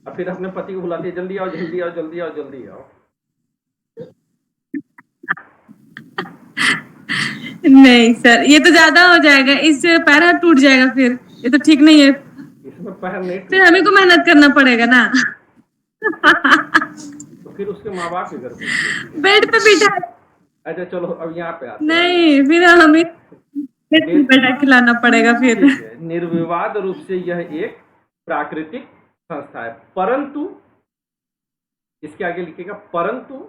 और फिर अपने पति को बुलाती है, जल्दी आओ जल्दी आओ जल्दी आओ जल्दी आओ। नहीं सर, ये तो ज्यादा हो जाएगा, इससे पैर हाथ टूट जाएगा, फिर ये तो ठीक नहीं है। इसमें पैर नहीं फिर हमें को मेहनत करना पड़ेगा ना। तो फिर उसके माँ बाप के घर पे बेड पे बिठा। अच्छा चलो अब यहाँ पे आते नहीं, फिर हमें बेटा खिलाना पड़ेगा फिर। निर्विवाद रूप से यह एक प्राकृतिक संस्था है, परंतु इसके आगे लिखेगा परंतु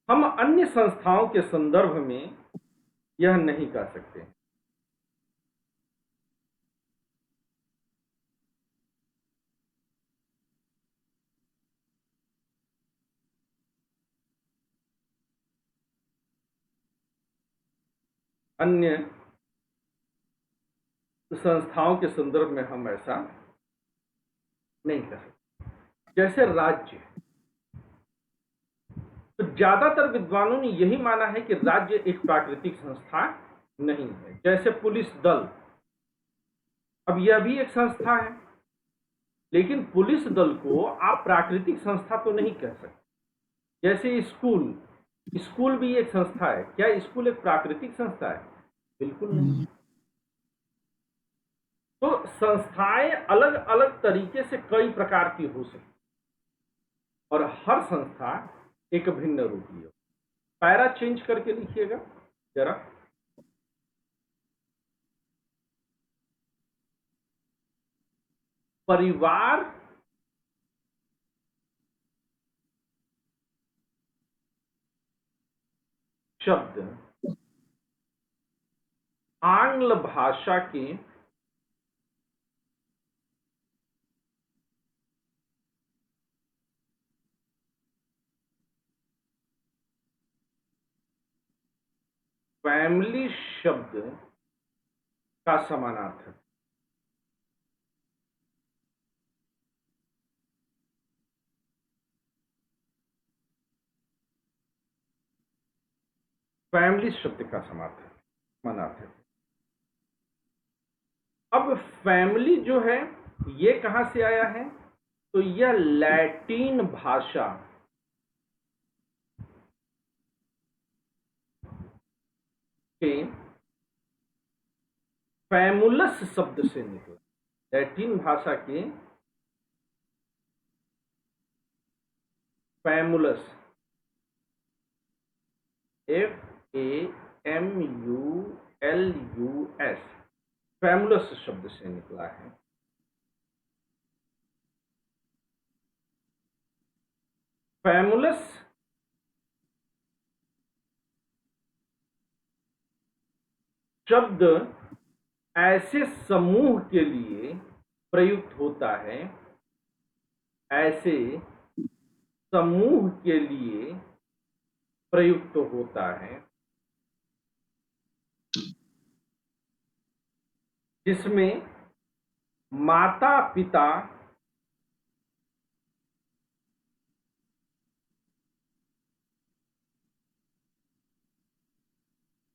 हम अन्य संस्थाओं के संदर्भ में यह नहीं कर सकते। अन्य संस्थाओं के संदर्भ में हम ऐसा नहीं कर सकते। जैसे राज्य, तो ज्यादातर विद्वानों ने यही माना है कि राज्य एक प्राकृतिक संस्था नहीं है। जैसे पुलिस दल, अब यह भी एक संस्था है, लेकिन पुलिस दल को आप प्राकृतिक संस्था तो नहीं कह सकते। जैसे स्कूल, स्कूल भी एक संस्था है। क्या स्कूल एक प्राकृतिक संस्था है? बिल्कुल नहीं। तो संस्थाएं अलग अलग तरीके से कई प्रकार की हो सकती, और हर संस्था एक भिन्न रूपी है। पैरा चेंज करके लिखिएगा जरा। परिवार शब्द आंग्ल भाषा के फैमिली शब्द का समानार्थक। फैमिली शब्द का समानार्थक। अब फैमिली जो है ये कहां से आया है? तो यह लैटिन भाषा के फैमुलस शब्द से निकला। लैटिन भाषा के फैमुलस, FAMULUS, फैमुलस शब्द से निकला है। फैमुलस शब्द ऐसे समूह के लिए प्रयुक्त होता है, ऐसे समूह के लिए प्रयुक्त होता है जिसमें माता पिता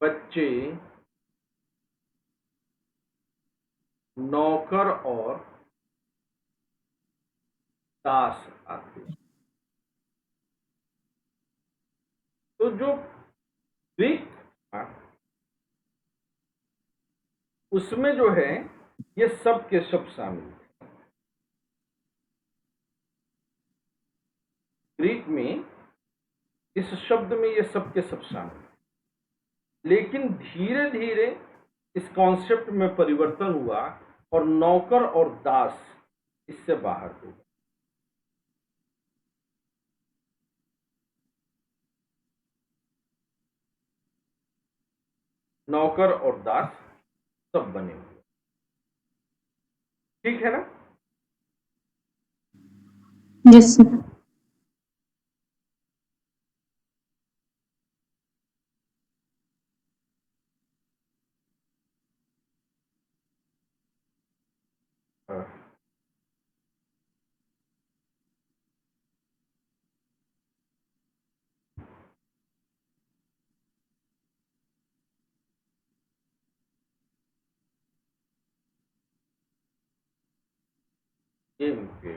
बच्चे, नौकर और दास आते हैं। तो जो ग्रीक था उसमें जो है ये सब के सब शामिल थे। ग्रीक में इस शब्द में ये सब के सब शामिल थे, लेकिन धीरे धीरे इस कॉन्सेप्ट में परिवर्तन हुआ और नौकर और दास इससे बाहर हो गए। नौकर और दास सब बने हुए। ठीक है ना? Yes sir. हाँ। ये मुझे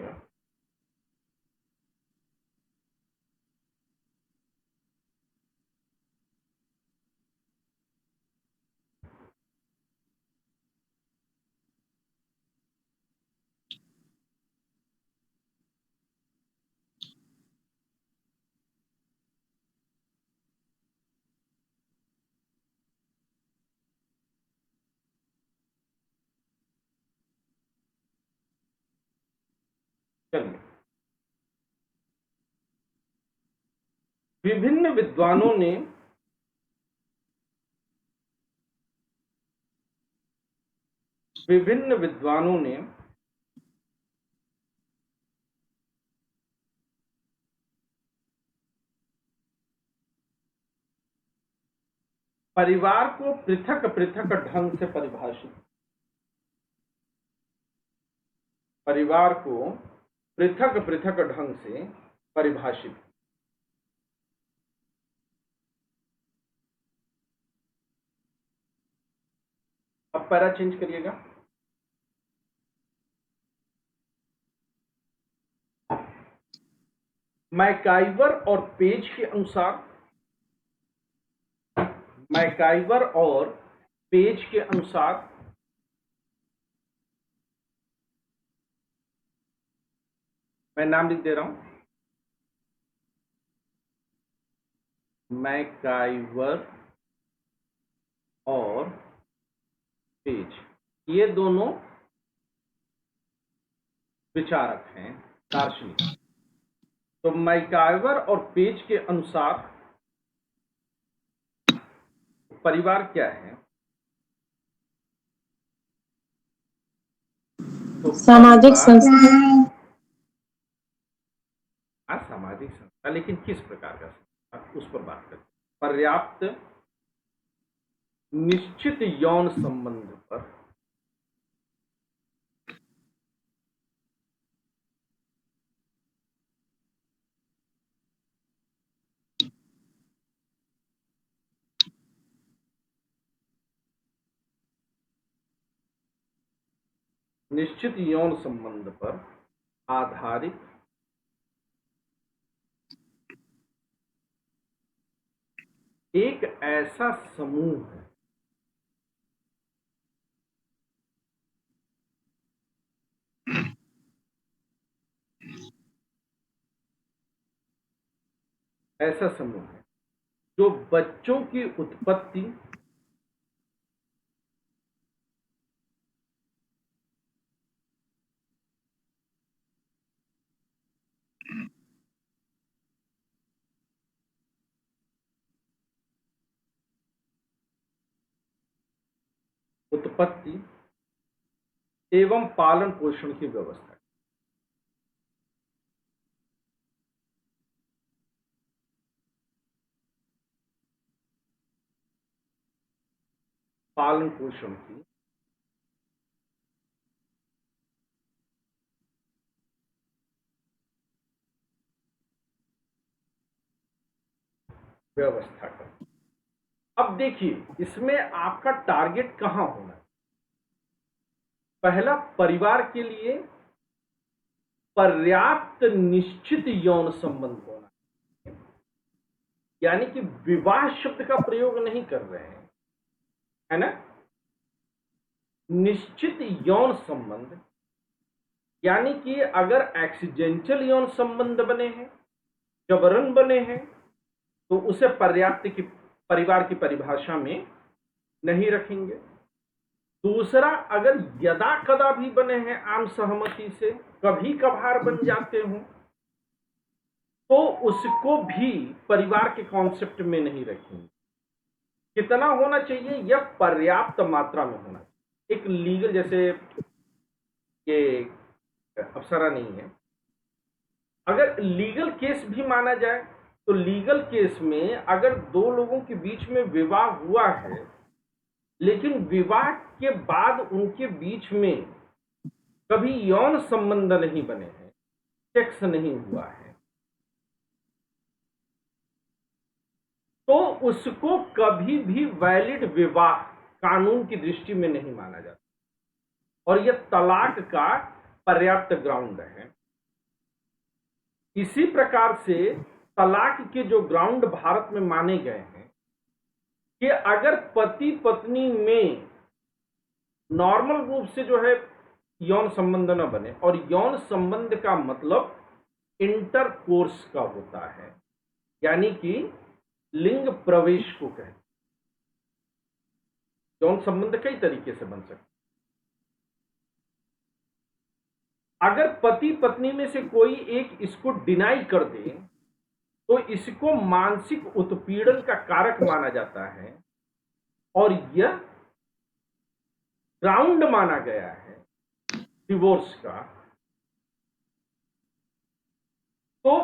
चलिए, विभिन्न विद्वानों ने परिवार को पृथक पृथक ढंग से परिभाषित, परिवार को पृथक पृथक ढंग से परिभाषित। अब पैरा चेंज करिएगा। मैकाइवर और पेज के अनुसार, मैकाइवर और पेज के अनुसार मैं नाम लिख दे रहा हूं, मैकाइवर और पेज, ये दोनों विचारक हैं, दार्शनिक। तो मैकाइवर और पेज के अनुसार परिवार क्या है? तो सामाजिक संस्था। सामाजिक संस्था, लेकिन किस प्रकार का संस्था, उस पर बात करते हैं। पर्याप्त निश्चित यौन संबंध पर निश्चित यौन संबंध पर आधारित एक ऐसा समूह है ऐसा समूह है जो बच्चों की उत्पत्ति, एवं पालन पोषण की व्यवस्था। पालन पोषण की व्यवस्था कर। अब देखिए, इसमें आपका टारगेट कहां होना है? पहला, परिवार के लिए पर्याप्त निश्चित यौन संबंध होना, यानी कि विवाह शब्द का प्रयोग नहीं कर रहे हैं, है ना। निश्चित यौन संबंध, यानी कि अगर एक्सीडेंटल यौन संबंध बने हैं, जबरन बने हैं, तो उसे पर्याप्त की परिवार की परिभाषा में नहीं रखेंगे। दूसरा, अगर यदा कदा भी बने हैं, आम सहमति से कभी कभार बन जाते हो, तो उसको भी परिवार के कॉन्सेप्ट में नहीं रखेंगे। कितना होना चाहिए? यह पर्याप्त मात्रा में होना चाहिए। एक लीगल, जैसे ये अप्सरा नहीं है, अगर लीगल केस भी माना जाए तो लीगल केस में अगर दो लोगों के बीच में विवाह हुआ है, लेकिन विवाह के बाद उनके बीच में कभी यौन संबंध नहीं बने हैं, सेक्स नहीं हुआ है, तो उसको कभी भी वैलिड विवाह कानून की दृष्टि में नहीं माना जाता, और यह तलाक का पर्याप्त ग्राउंड है। इसी प्रकार से तलाक के जो ग्राउंड भारत में माने गए हैं कि अगर पति पत्नी में नॉर्मल रूप से जो है यौन संबंध न बने, और यौन संबंध का मतलब इंटरकोर्स का होता है, यानी कि लिंग प्रवेश को कहते। यौन संबंध कई तरीके से बन सकते। अगर पति पत्नी में से कोई एक इसको डिनाई कर दे तो इसको मानसिक उत्पीड़न का कारक माना जाता है, और यह ग्राउंड माना गया है डिवोर्स का। तो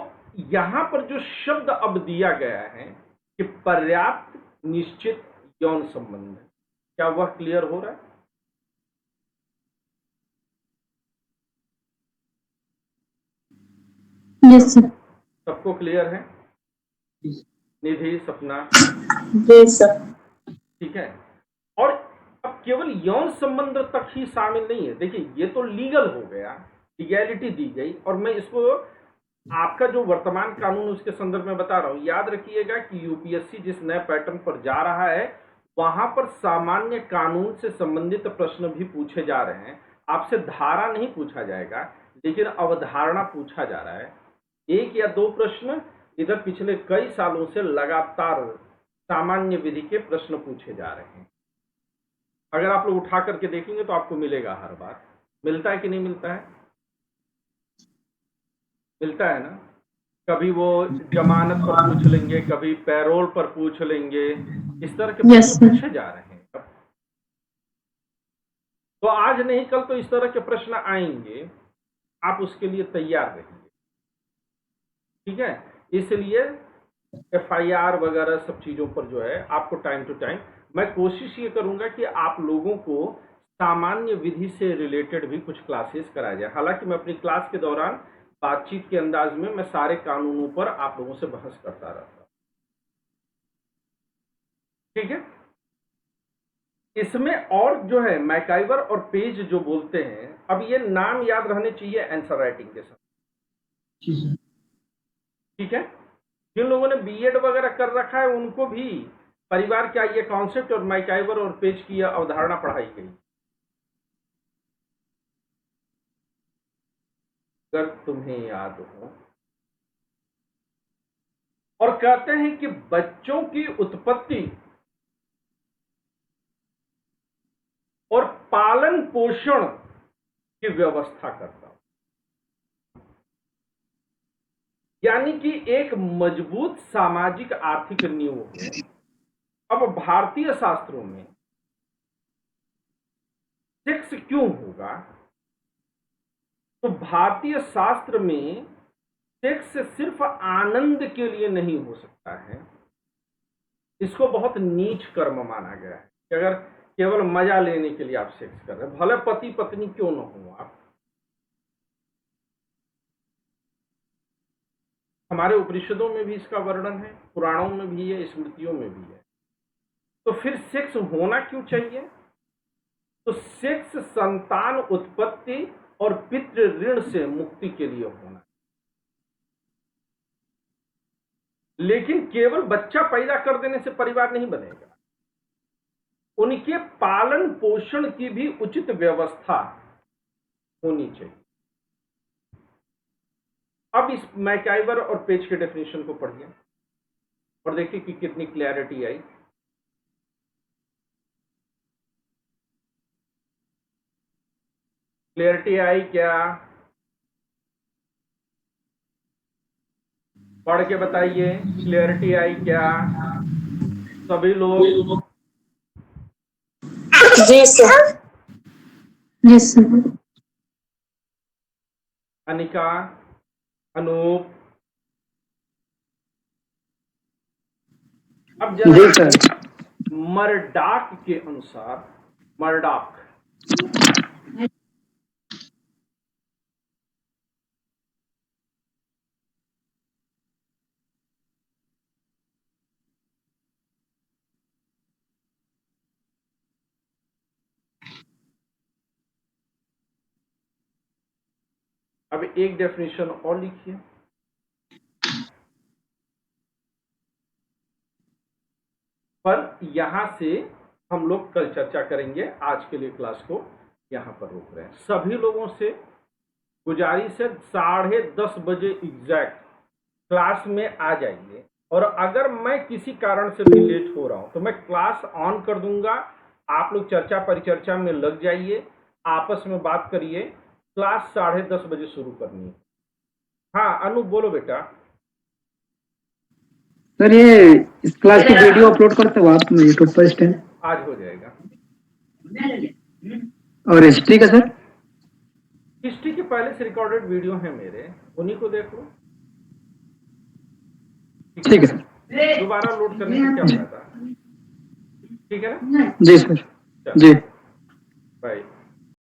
यहां पर जो शब्द अब दिया गया है कि पर्याप्त निश्चित यौन संबंध। क्या वह क्लियर हो रहा है? Yes sir. सबको क्लियर है? निधि, सपना, जी सर। ठीक है। और अब केवल यौन संबंध तक ही शामिल नहीं है। देखिए, ये तो लीगल हो गया, लीगैलिटी दी गई, और मैं इसको आपका जो वर्तमान कानून उसके संदर्भ में बता रहा हूं। याद रखिएगा कि यूपीएससी जिस नए पैटर्न पर जा रहा है वहां पर सामान्य कानून से संबंधित प्रश्न भी पूछे जा रहे हैं। आपसे धारा नहीं पूछा जाएगा, लेकिन अवधारणा पूछा जा रहा है। 1 या 2 प्रश्न इधर पिछले कई सालों से लगातार सामान्य विधि के प्रश्न पूछे जा रहे हैं। अगर आप लोग उठा करके देखेंगे तो आपको मिलेगा, हर बार मिलता है कि नहीं मिलता है? मिलता है ना। कभी वो जमानत पर पूछ लेंगे, कभी पैरोल पर पूछ लेंगे, इस तरह के Yes, प्रश्न sir. पूछे जा रहे हैं। तो आज नहीं कल तो इस तरह के प्रश्न आएंगे, आप उसके लिए तैयार रहिए, ठीक है। इसलिए एफआईआर वगैरह सब चीजों पर जो है आपको टाइम टू टाइम मैं कोशिश ये करूंगा कि आप लोगों को सामान्य विधि से रिलेटेड भी कुछ क्लासेस कराया जाए। हालांकि मैं अपनी क्लास के दौरान बातचीत के अंदाज में मैं सारे कानूनों पर आप लोगों से बहस करता रहता हूं, ठीक है। इसमें और जो है मैकाइवर और पेज जो बोलते हैं, अब ये नाम याद रहने चाहिए आंसर राइटिंग के साथ, ठीक है। जिन लोगों ने बीएड वगैरह कर रखा है उनको भी परिवार क्या ये कॉन्सेप्ट और मैकाइवर और पेज की अवधारणा पढ़ाई गई। अगर तुम्हें याद हो, और कहते हैं कि बच्चों की उत्पत्ति और पालन पोषण की व्यवस्था करता हूं, यानी कि एक मजबूत सामाजिक आर्थिक नींव हो। अब भारतीय शास्त्रों में सेक्स क्यों होगा? तो भारतीय शास्त्र में सेक्स सिर्फ आनंद के लिए नहीं हो सकता है, इसको बहुत नीच कर्म माना गया है कि अगर केवल मजा लेने के लिए आप सेक्स कर रहे हैं, भले पति पत्नी क्यों न हो आप। हमारे उपनिषदों में भी इसका वर्णन है, पुराणों में भी है, स्मृतियों में भी है। तो फिर सेक्स होना क्यों चाहिए? तो सेक्स संतान उत्पत्ति और पितृ ऋण से मुक्ति के लिए होना। लेकिन केवल बच्चा पैदा कर देने से परिवार नहीं बनेगा, उनके पालन पोषण की भी उचित व्यवस्था होनी चाहिए। अब इस मैकाइवर और पेज के डेफिनेशन को पढ़िए और देखिए कि कितनी क्लैरिटी आई। क्लैरिटी आई क्या? पढ़ के बताइए, क्लैरिटी आई क्या सभी लोग? जी sir. Yes sir. Anika, Anoop, अब जरा मर्डाक के अनुसार, मर्डाक अब एक डेफिनेशन और लिखिए। पर यहां से हम लोग कल चर्चा करेंगे, आज के लिए क्लास को यहां पर रोक रहे हैं। सभी लोगों से गुजारिश है 10:30 बजे एग्जैक्ट क्लास में आ जाइए, और अगर मैं किसी कारण से भी लेट हो रहा हूं तो मैं क्लास ऑन कर दूंगा, आप लोग चर्चा परिचर्चा में लग जाइए, आपस में बात करिए। क्लास 10:30 बजे शुरू करनी है। हाँ अनु बोलो बेटा। सर ये इस क्लास की वीडियो अपलोड करते हो आप यूट्यूब पर इस टाइम? आज हो जाएगा। और हिस्ट्री का सर? हिस्ट्री के पहले से रिकॉर्डेड वीडियो हैं मेरे, उन्हीं को देख लो। ठीक है सर। दोबारा लोड करने का क्या फायदा? ठीक है ना? जी सर, जी। बाय।